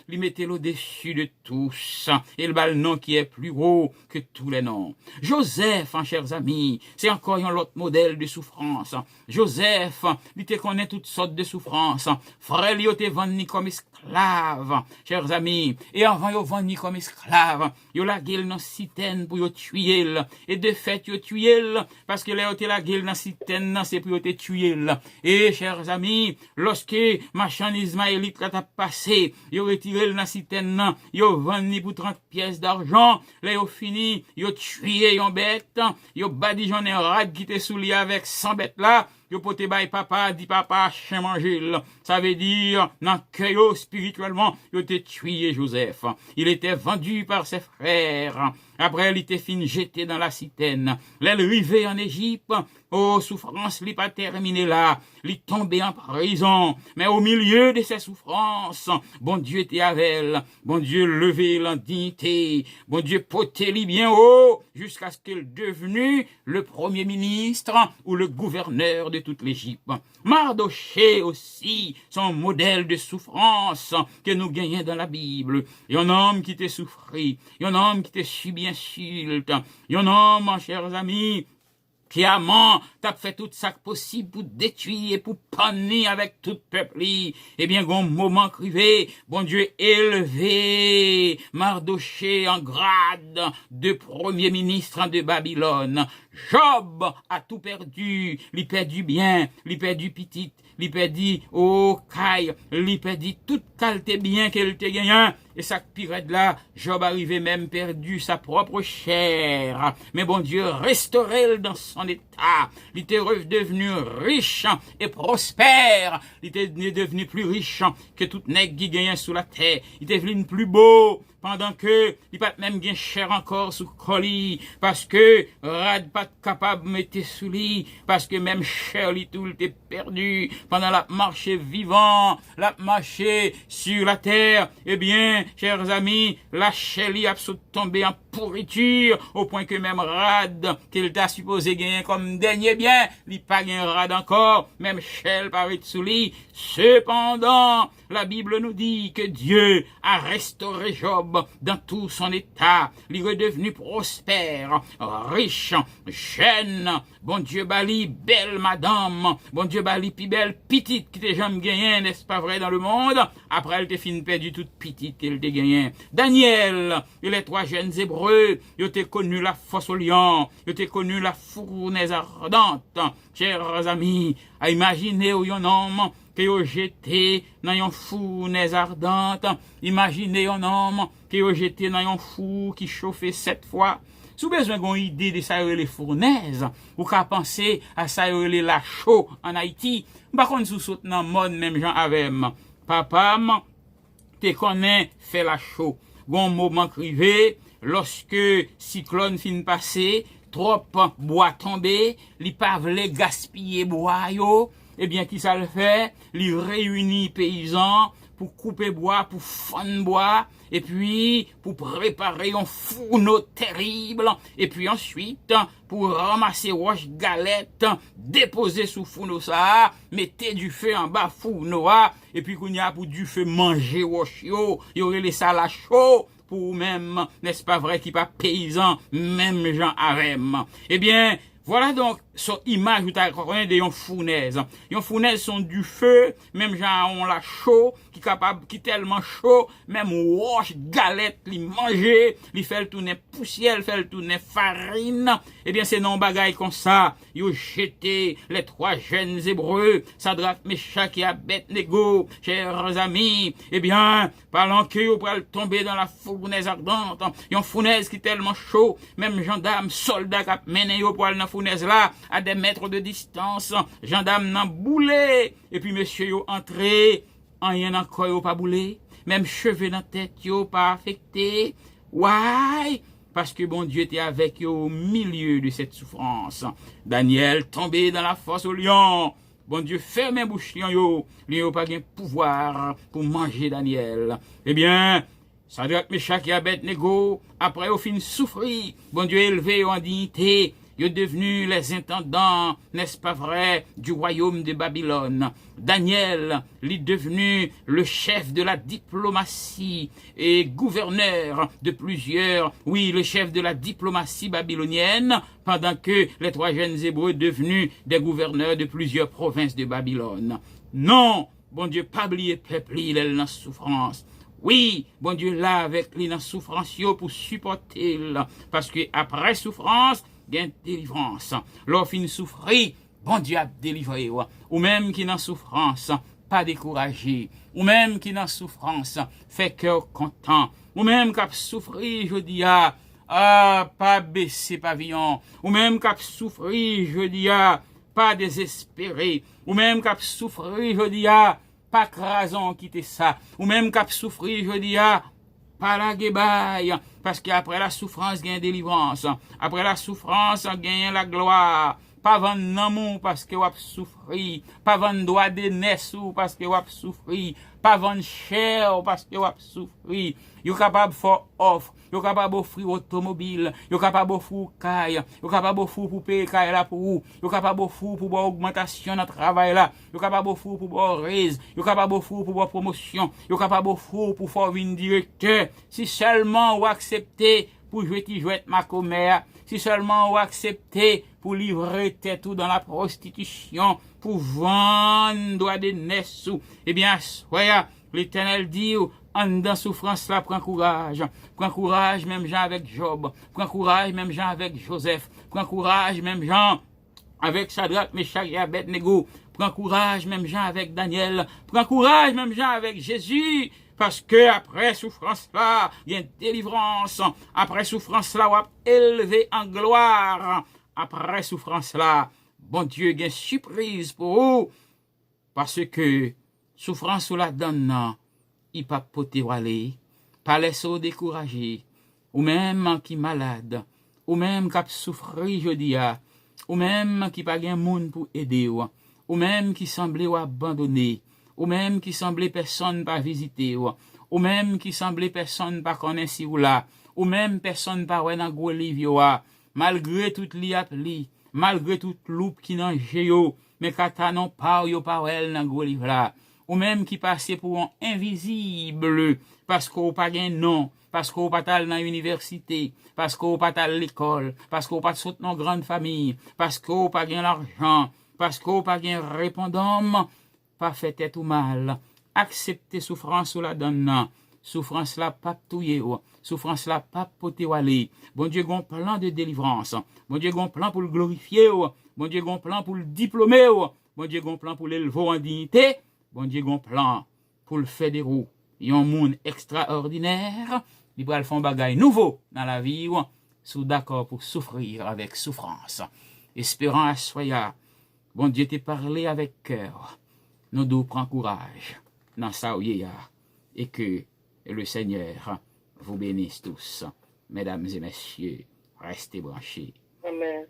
[SPEAKER 1] lui mettez au-dessus de tous, et le bal nom qui est plus haut que tous les noms. Joseph, chers amis, c'est encore un autre modèle de souffrance. Joseph, il te connaît toutes sortes de souffrances. Frère, il te vendu comme esclave, chers amis. Et avant, il vendu comme esclave. Il la gueule dans citerne pour il tuer. Et de fait, il tuer parce que là, il la gueule dans citerne, c'est pour il tuer. Et, chers amis, lorsque machin ismaélite là t'a passé, il retiré dans citerne, il vendu pour 30 pièces d'argent. Là, il fini, il tué une bête, il badi j'en ai rad qui te soulié avec 100 bêtes là, yo pote bay papa, dit papa, chien manger. Ça veut dire, dans que spirituellement, yo te tué Joseph. Il était vendu par ses frères. Après, il était fin jeté dans la citerne. L'aile rivée en Égypte. Oh, souffrance, il pas terminé là. Il tombé en prison. Mais au milieu de ses souffrances, bon Dieu était avec elle. Bon Dieu levé l'indignité. Bon Dieu poté lui bien haut, jusqu'à ce qu'il devenu le premier ministre ou le gouverneur de toute l'Égypte. Mardoché aussi, son modèle de souffrance que nous gagnons dans la Bible. Il y a un homme qui t'a souffri. Il y a un homme qui t'a subi insulte. Il y a un homme, chers amis, qui a t'as fait tout ça possible pour détruire et pour punir avec tout peuple. Eh bien, un moment crivé, bon Dieu élevé Mardoché en grade de premier ministre de Babylone. Job a tout perdu, il perdu bien, il perdu petit, il perdu caille, il perdu toute qualité bien qu'elle te gagnant. Et ça pire de là, Job arrivait même perdu sa propre chair. Mais bon Dieu restaurait dans son état. Il était redevenu riche et prospère. Il était devenu plus riche que tout nègre qui gagnait sous la terre. Il était devenu plus beau. Pendant que, il pas même bien cher encore sous colis, parce que, rad pas capable de mettre sous lit, parce que même cher li tout était perdu, pendant la marché vivant, la marché sur la terre, eh bien, chers amis, la chélie a tombé en pourriture, au point que même rad, qu'il t'a supposé gagner comme dernier bien, il pas gagné rad encore, même chel paraît sous lit. Cependant, la Bible nous dit que Dieu a restauré Job dans tout son état. Il est redevenu prospère, riche, jeune. Bon Dieu bali, belle madame. Bon Dieu bali, pi belle petite qui t'est jamais gagné, n'est-ce pas vrai, dans le monde? Après, elle t'est fini perdu toute petite qu'elle t'est gagné. Daniel, et les 3 jeunes hébreux, ils ont connu la fosse au lion, ils ont connu la fournaise ardente. Chers amis, à imaginer où yon homme que yo jeté dans yon fournaise ardente. Imaginez un homme que yo jeté dans yon four qui chauffait 7 fois. Si vous avez besoin d'une idée de ça les fournaises, ou qu'à penser à ça les la chaux en Haïti, par contre, si vous sautez dans le monde, même gens avec papa, te connaît fait la chaux. Bon moment crivé, lorsque cyclone fin passé, trop bois tombé, li pa vle gaspiller bois yo, eh bien, qui ça le fait? Li réunit paysans pour couper bois, pour fendre bois, et puis pour préparer un fourneau terrible, et puis ensuite pour ramasser roche galette, déposer sous fourneau ça, mettez du feu en bas fourneau, et puis qu'on y a pour du feu manger roche yo, y aurait les salades chaud, pour même, n'est-ce pas vrai, qui pas paysan, même Jean Arem. Eh bien, voilà donc son image où tu as de yon fournaise. Yon fournaise sont du feu, même gens on la chaud, qui tellement chaud, même roche, galette, li manger, li fait le tourner poussière, fait le tourner farine. Eh bien, c'est non bagaille comme ça. Yo jeté les 3 jeunes Hébreux, Sadrach, Meshach et Abednego, chers amis. Eh bien, pendant que yo pral tomber dans la fournaise ardente, yon fournaise qui tellement chaud, même gendarmes, soldats qui mené yo pour aller dans fournaise là, à des mètres de distance, gendarmes nan boulé, et puis monsieur yo entré, en y'en encore yo pas boulé, même cheveux dans tête yo pas affecté, ouais, parce que bon Dieu était avec yo au milieu de cette souffrance. Daniel tombé dans la fosse au lion, bon Dieu ferme bouche lion yo pas gain pouvoir pour manger Daniel. Eh bien, Sadrach, Meshach et Abednego, après au fin souffrir, bon Dieu élevé en dignité, ils sont devenus les intendants, n'est-ce pas vrai, du royaume de Babylone. Daniel est devenu le chef de la diplomatie et gouverneur de plusieurs, oui, le chef de la diplomatie babylonienne, pendant que les 3 jeunes Hébreux devenus des gouverneurs de plusieurs provinces de Babylone. Non, bon Dieu, pas oublier peuple, il est dans souffrance. Oui, bon Dieu là avec lui dans souffrance pour supporter, parce que après souffrance, gain délivrance. Lorsqu'il souffrit, bon Dieu a délivré. Ou même qui dans souffrance, pas découragé. Ou même qui dans souffrance, fait cœur content. Ou même qui a souffri, je dis pas baisser pavillon. Ou même qui a souffri, je dis pas désespéré. Ou même qui a souffri, je dis pas crasant quitter ça. Ou même qui a souffri, je dis pas la guébaille, parce qu'après la souffrance, il y a une délivrance. Après la souffrance, il y a la gloire. Pas vendre l'amour parce que vous avez souffert. Pas vendre droit de naissance parce que vous avez souffert. Pas vendre cher parce que vous avez souffert. Vous êtes capable de faire offre. Vous êtes capable d'offrir automobile. Vous êtes capable d'offrir caille. Vous êtes capable d'offrir pour payer caille là pour vous. Vous êtes capable d'offrir pour augmentation de travail là. Vous êtes capable d'offrir pour raise. Vous êtes capable d'offrir pour promotion. Vous êtes capable d'offrir pour faire une directeur. Si seulement vous acceptez pour jouer ma commère. Si seulement vous acceptez pour livrer tête tout dans la prostitution, pour vendre droit de naissance, eh bien, soyez, l'Éternel dit, en dans souffrance là, prends courage même Jean avec Job, prends courage même Jean avec Joseph, prends courage même Jean avec Sadrach, Meshach et Abednego, prends courage même Jean avec Daniel, prends courage même Jean avec Jésus, parce que après souffrance là, il y a une délivrance, après souffrance là, on va élever en gloire, après souffrance là, bon Dieu, il y a une surprise pour vous, parce que souffrance ou la donne, il pas poter aller, pas laisser décourager, ou même qui malade, ou même qui a souffri, je dis, ou même qui pas gain monde pour aider, ou même qui semblait abandonné, ou même qui semblait personne pas visiter, ou même qui semblait personne pas connaître si ou là, ou même personne pas ouais dans gros livre, malgré toute li appli, malgré toute loupe qui nan géo, mais kata non pas yo pas ouais dans gros livre là, ou même qui passait pour un invisible, parce qu'on pas gain non, parce qu'on pas tal dans l'université, parce qu'on pas tal l'école, parce qu'on pas saute dans grande famille, parce qu'on pas gain l'argent, parce qu'on pas gain répondant, pas fait tête ou mal, accepter souffrance ou la donne, souffrance la pas touyer, souffrance la pas poter aller. Bon Dieu gon plan de délivrance, bon Dieu gon plan pour le glorifier, bon Dieu gon plan pour le diplômer, bon Dieu gon plan pour l'élever en dignité, bon Dieu gon plan pour le faire des roues. Yon monde extraordinaire, il va le faire un bagage nouveau dans la vie, sous d'accord pour souffrir avec souffrance. Espérant à soya, bon Dieu t'est parlé avec cœur. Nous devons prendre courage dans ça où et que le Seigneur vous bénisse tous. Mesdames et messieurs, restez branchés
[SPEAKER 5] Amen.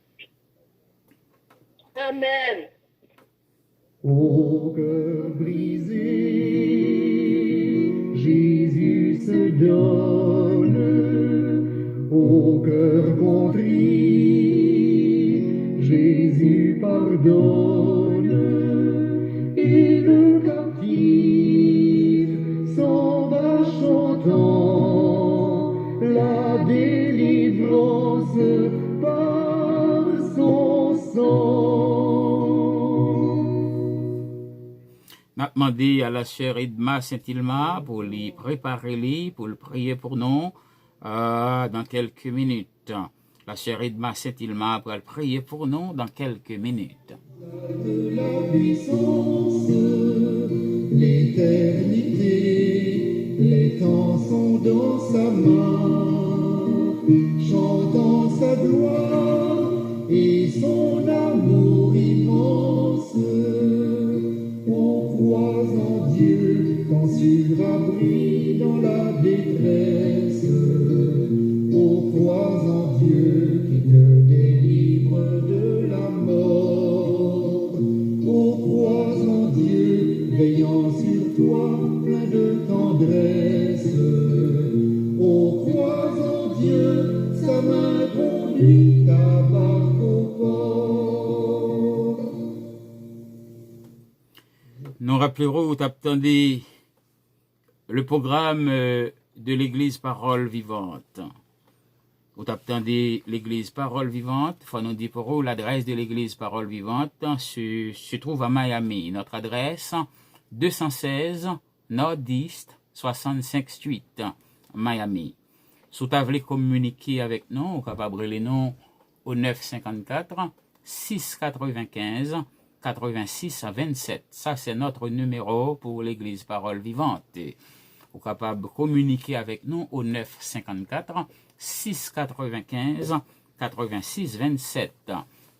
[SPEAKER 5] Amen.
[SPEAKER 3] Au cœur brisé, Jésus se donne. Au cœur contrit, Jésus pardonne. Et le captif s'en va chantant la délivrance par son sang.
[SPEAKER 1] N'a demandé à la sœur Edma Saint-Ilma pour lui préparer, pour le prier pour nous dans quelques minutes. La sœur Edma Saint-Ilma pour le prier pour nous dans quelques minutes.
[SPEAKER 3] De la puissance, l'éternité, les temps sont dans sa main, chantant sa gloire et son amour immense. On croit en Dieu, quand sur-abri dans la détresse. On croit en Dieu qui te délivre de la mort. On croit en Dieu, veillant sur toi, plein de tendresse. On croit en Dieu, sa main conduit ta barque au port.
[SPEAKER 1] Nous rappellerons, attendez, le programme de l'Église Parole Vivante. Vous attendez l'Église Parole Vivante, il faut nous dire pour vous l'adresse de l'Église Parole Vivante se trouve à Miami. Notre adresse 216 Northeast 65 Street, Miami. Si vous voulez communiquer avec nous, vous capable de nous au 954 695 86 27. Ça, c'est notre numéro pour l'Église Parole Vivante. Vous êtes capable de communiquer avec nous au 954 695 86 27.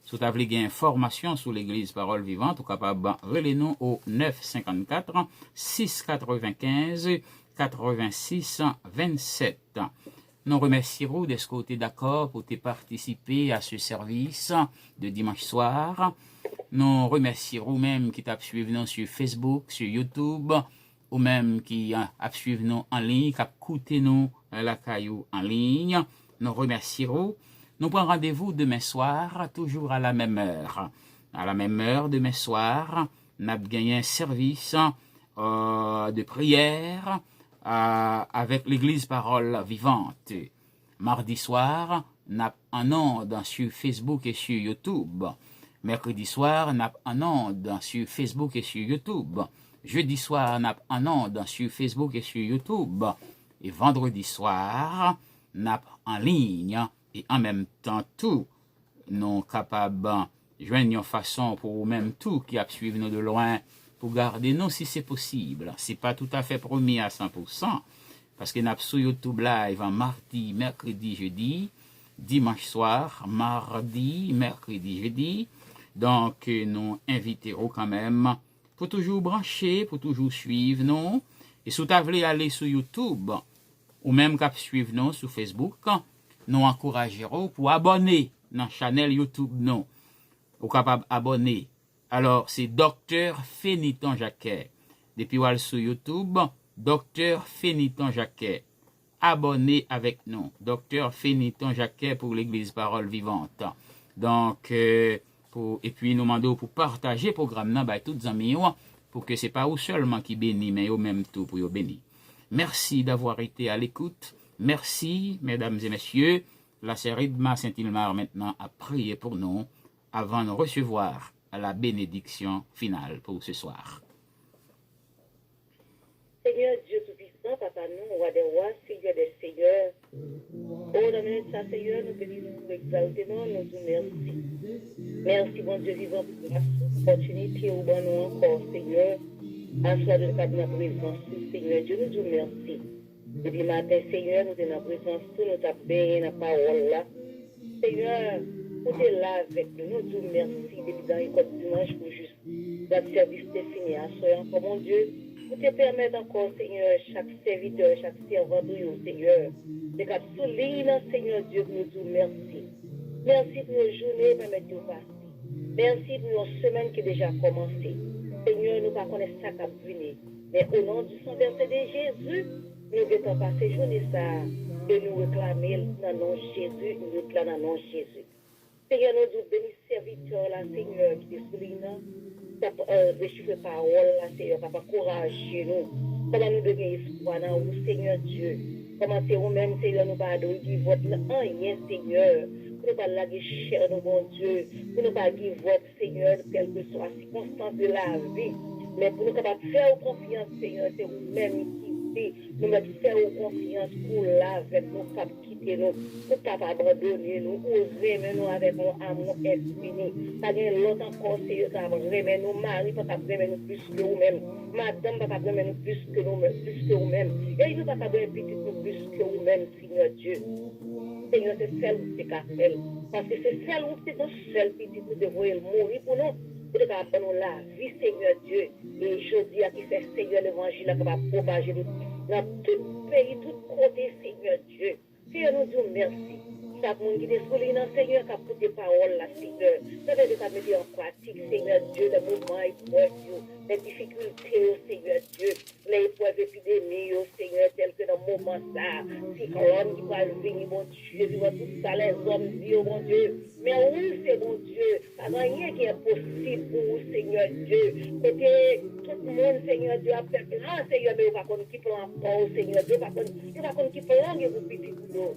[SPEAKER 1] Si vous avez des informations sur l'Église Parole Vivante, vous êtes capable de relayer nous au 954 695 86 27. Nous remercierons de ce côté d'accord pour participer à ce service de dimanche soir. Nous remercierons même qui t'a suivi nous sur Facebook, sur YouTube, ou même qui a suivi nous en ligne, qui a écouté nous la caillou en ligne. Nous remercierons. Nous prenons rendez-vous demain soir, toujours à la même heure. À la même heure, demain soir, nous avons gagné un service de prière avec l'Église Parole Vivante. Mardi soir, nous avons en ondes sur Facebook et sur YouTube. Mercredi soir, nous avons en ondes sur Facebook et sur YouTube. Jeudi soir, nous avons en ondes sur Facebook et sur YouTube. Et vendredi soir, nous avons en ligne et en même temps tout. Nous sommes capables de joindre une façon pour même tout qui a suivi nous de loin pour garder nous si c'est possible. Ce n'est pas tout à fait promis à 100%. Parce que nous avons sur YouTube live en mardi, mercredi, jeudi, dimanche soir, mardi, mercredi, jeudi. Donc, nous inviterons quand même pour toujours brancher, pour toujours suivre nous. Et si vous voulez aller sur YouTube, ou même qu'à suivre nous sur Facebook, nous encouragerons pour abonner dans la chaîne YouTube nous. Vous êtes capable d'abonner. Alors, c'est Dr. Féniton Jacquet. Depuis vous allez sur YouTube, Dr. Féniton Jacquet. Abonnez avec nous. Dr. Féniton Jacquet pour l'Église Parole Vivante. Donc, et puis nous demandons pour partager le programme là, tous les amis, pour que ce n'est pas vous seulement qui bénit, mais au même tout pour vous bénir. Merci d'avoir été à l'écoute. Merci, mesdames et messieurs. La sœur Edma Saint-Ilmar maintenant a prié pour nous avant de recevoir la bénédiction finale pour ce soir.
[SPEAKER 5] Seigneur Dieu Tout-Puissant, Papa, nous, roi des rois, Seigneur des seigneurs. Oh, dans minute ça, Seigneur, nous bénissons, nous exaltons, nous disons merci. Merci, bon Dieu vivant, pour la opportunité où nous encore, Seigneur, à soi de cadre de la présence, Seigneur Dieu, nous disons merci. Depuis matin, Seigneur, nous sommes dans la présence, nous t'avons béni la parole là. Seigneur, vous êtes là avec nous, nous disons merci depuis dans l'école dimanche pour juste notre service défini à soi, encore, mon Dieu. Vous te permettre encore, Seigneur, chaque serviteur, chaque servant de Seigneur, de souligner, Seigneur Dieu, nous disons merci. Merci pour une journée permettre de passer. Merci pour une semaine qui est déjà commencée. Seigneur, nous ne connaissons pas ça qui a venu. Mais au nom du sang versé de Jésus, nous devons passer journée ça et nous réclamer dans le nom de Jésus, nous réclamer dans le nom de Jésus. Seigneur, nous devons bénir serviteur là, Seigneur, qui est souligné, de chiffres paroles là, Seigneur, papa, courage chez nous. Comment nous devons espoir dans vous, Seigneur Dieu. Comment c'est vous-même, Seigneur, nous pas donner votre rien, Seigneur. Pour ne pas laguer cher, nous, bon Dieu. Pour ne pas give up, Seigneur, quelle que soit la circonstance de la vie. Mais pour nous capables de faire confiance, Seigneur, c'est vous-même qui dit. Nous mettre faire confiance pour la avec nous, pas quitter nous, pour pas abandonner nous, oser nous avec un amour infini. Pas bien l'autre encore, Seigneur, ça va remettre nous, Marie, pas remettre nous plus que vous-même. Madame, pas remettre nous plus que vous-même. Et nous pas remettre nous plus que vous-même, Seigneur Dieu. Seigneur, c'est celle où c'est qu'à faire. Parce que c'est celle où c'est notre seul petit pour devoir mourir pour nous. Pour nous apprendre la vie, Seigneur Dieu. Et je dis à qui fait Seigneur l'évangile qui va propager dans tout pays, tout côté, Seigneur Dieu. Seigneur, nous disons merci. Chaque monde qui est souligné dans Seigneur, qui a pris des paroles là, Seigneur. Ça veut dire qu'on met en pratique, Seigneur Dieu, les mouvements épreuves, les difficultés, Seigneur Dieu, les épreuves épidémies, Seigneur, telles que dans le moment ça, cyclone qui va venir, mon Dieu, tout ça, les hommes disent, mon Dieu. Mais oui, c'est mon Dieu, pas rien qui est possible pour vous, Seigneur Dieu. Côté tout le monde, Seigneur Dieu, a fait plan, Seigneur, mais on va qu'on qui plan encore, Seigneur Dieu, on va qu'on qui plan, et vous petit pour nous.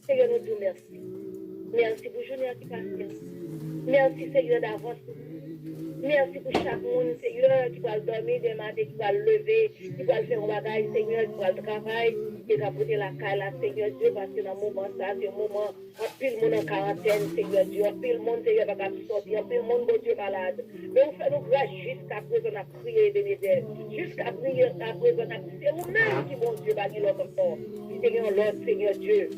[SPEAKER 5] Seigneur, nous disons merci. Merci pour journée qui passe. Merci, Seigneur, d'avance. Merci pour chaque monde, Seigneur, qui va dormir des matins, qui va lever, qui va faire un bagage, Seigneur, qui va travailler, qui va porter la caille, Seigneur Dieu, parce que dans le moment, ça, c'est un moment, un pile monde en quarantaine, Seigneur Dieu, un pile monde, Seigneur, va pas sortir, un pile monde, bon Dieu, malade. Mais on fait nos grâces jusqu'à présent, on a prié, Bénédicte. Jusqu'à présent, c'est vous-même qui, bon Dieu, va dire l'autre encore. Seigneur, l'autre, Seigneur Dieu.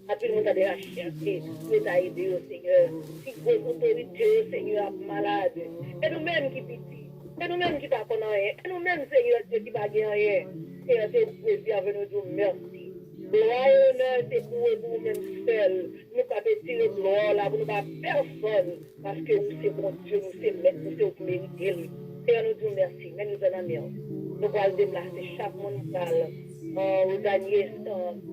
[SPEAKER 5] Après, nous avons déjà cherché, nous avons aidé au Seigneur. Si vos autorités, Seigneur, malade. Et nous-mêmes qui pitié. Et nous-mêmes qui ne pas rien. Et nous-mêmes, Seigneur, Dieu, qui ne pas rien. Seigneur, c'est un plaisir avec nous dire merci. Gloire et honneur, c'est pour vous-même seul. Nous ne pouvons pas tirer gloire là, pour nous pas personne. Parce que vous, c'est bon Dieu, nous, c'est maître, nous, c'est vous qui méritez. Seigneur, nous disons merci. Mais nous en merci. Nous allons déplacer chaque monde au dernier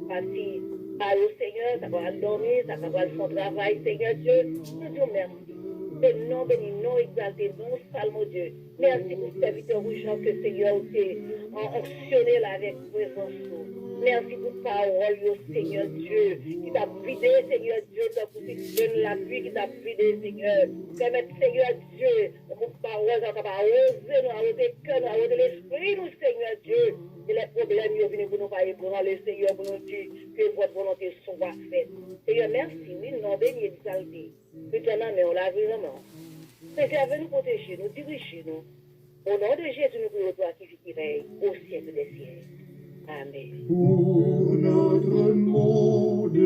[SPEAKER 5] parti. Allô, Seigneur, ça va dormir, ça va faire son travail, Seigneur Dieu. Nous disons merci. De nom béni, non exalté, non salmo Dieu. Merci pour ce serviteur rougeant que Seigneur t'es onctionné là avec présence. Merci pour parole, Seigneur Dieu, qui t'a vidé, Seigneur Dieu, pour que tu donnes la pluie qui t'a vidé, Seigneur. Permette, Seigneur Dieu, pour parole, ça va arroser, nous arroser le cœur, nous arroser l'esprit, nous, Seigneur Dieu. Et les problèmes, ils viennent pour nous parler, pour le Seigneur, pour nous dire que votre volonté soit faite. Seigneur, merci, oui, non, béni, exalté. Nous t'en amènons la vie, vraiment. Seigneur, venez nous protéger, nous diriger, nous. Au nom de Jésus, nous prions toi qui veille au siècle des siècles. Amen.
[SPEAKER 3] Pour notre monde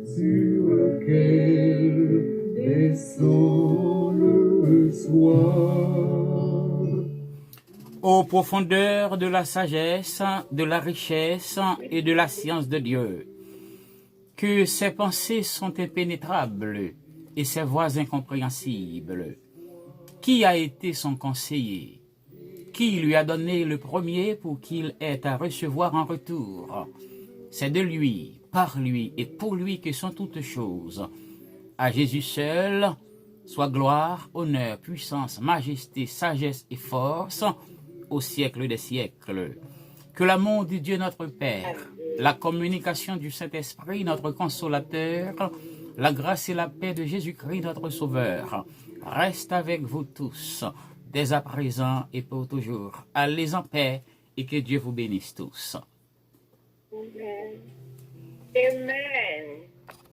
[SPEAKER 3] sur lequel descend le soir.
[SPEAKER 1] Aux profondeurs de la sagesse, de la richesse et de la science de Dieu, que ses pensées sont impénétrables et ses voies incompréhensibles. Qui a été son conseiller? Qui lui a donné le premier pour qu'il ait à recevoir en retour? C'est de lui, par lui et pour lui que sont toutes choses. À Jésus seul, soit gloire, honneur, puissance, majesté, sagesse et force, au siècle des siècles. Que l'amour de Dieu notre Père, la communication du Saint-Esprit notre Consolateur, la grâce et la paix de Jésus-Christ notre Sauveur, reste avec vous tous, dès à présent et pour toujours. Allez en paix et que Dieu vous bénisse tous.
[SPEAKER 5] Amen. Amen.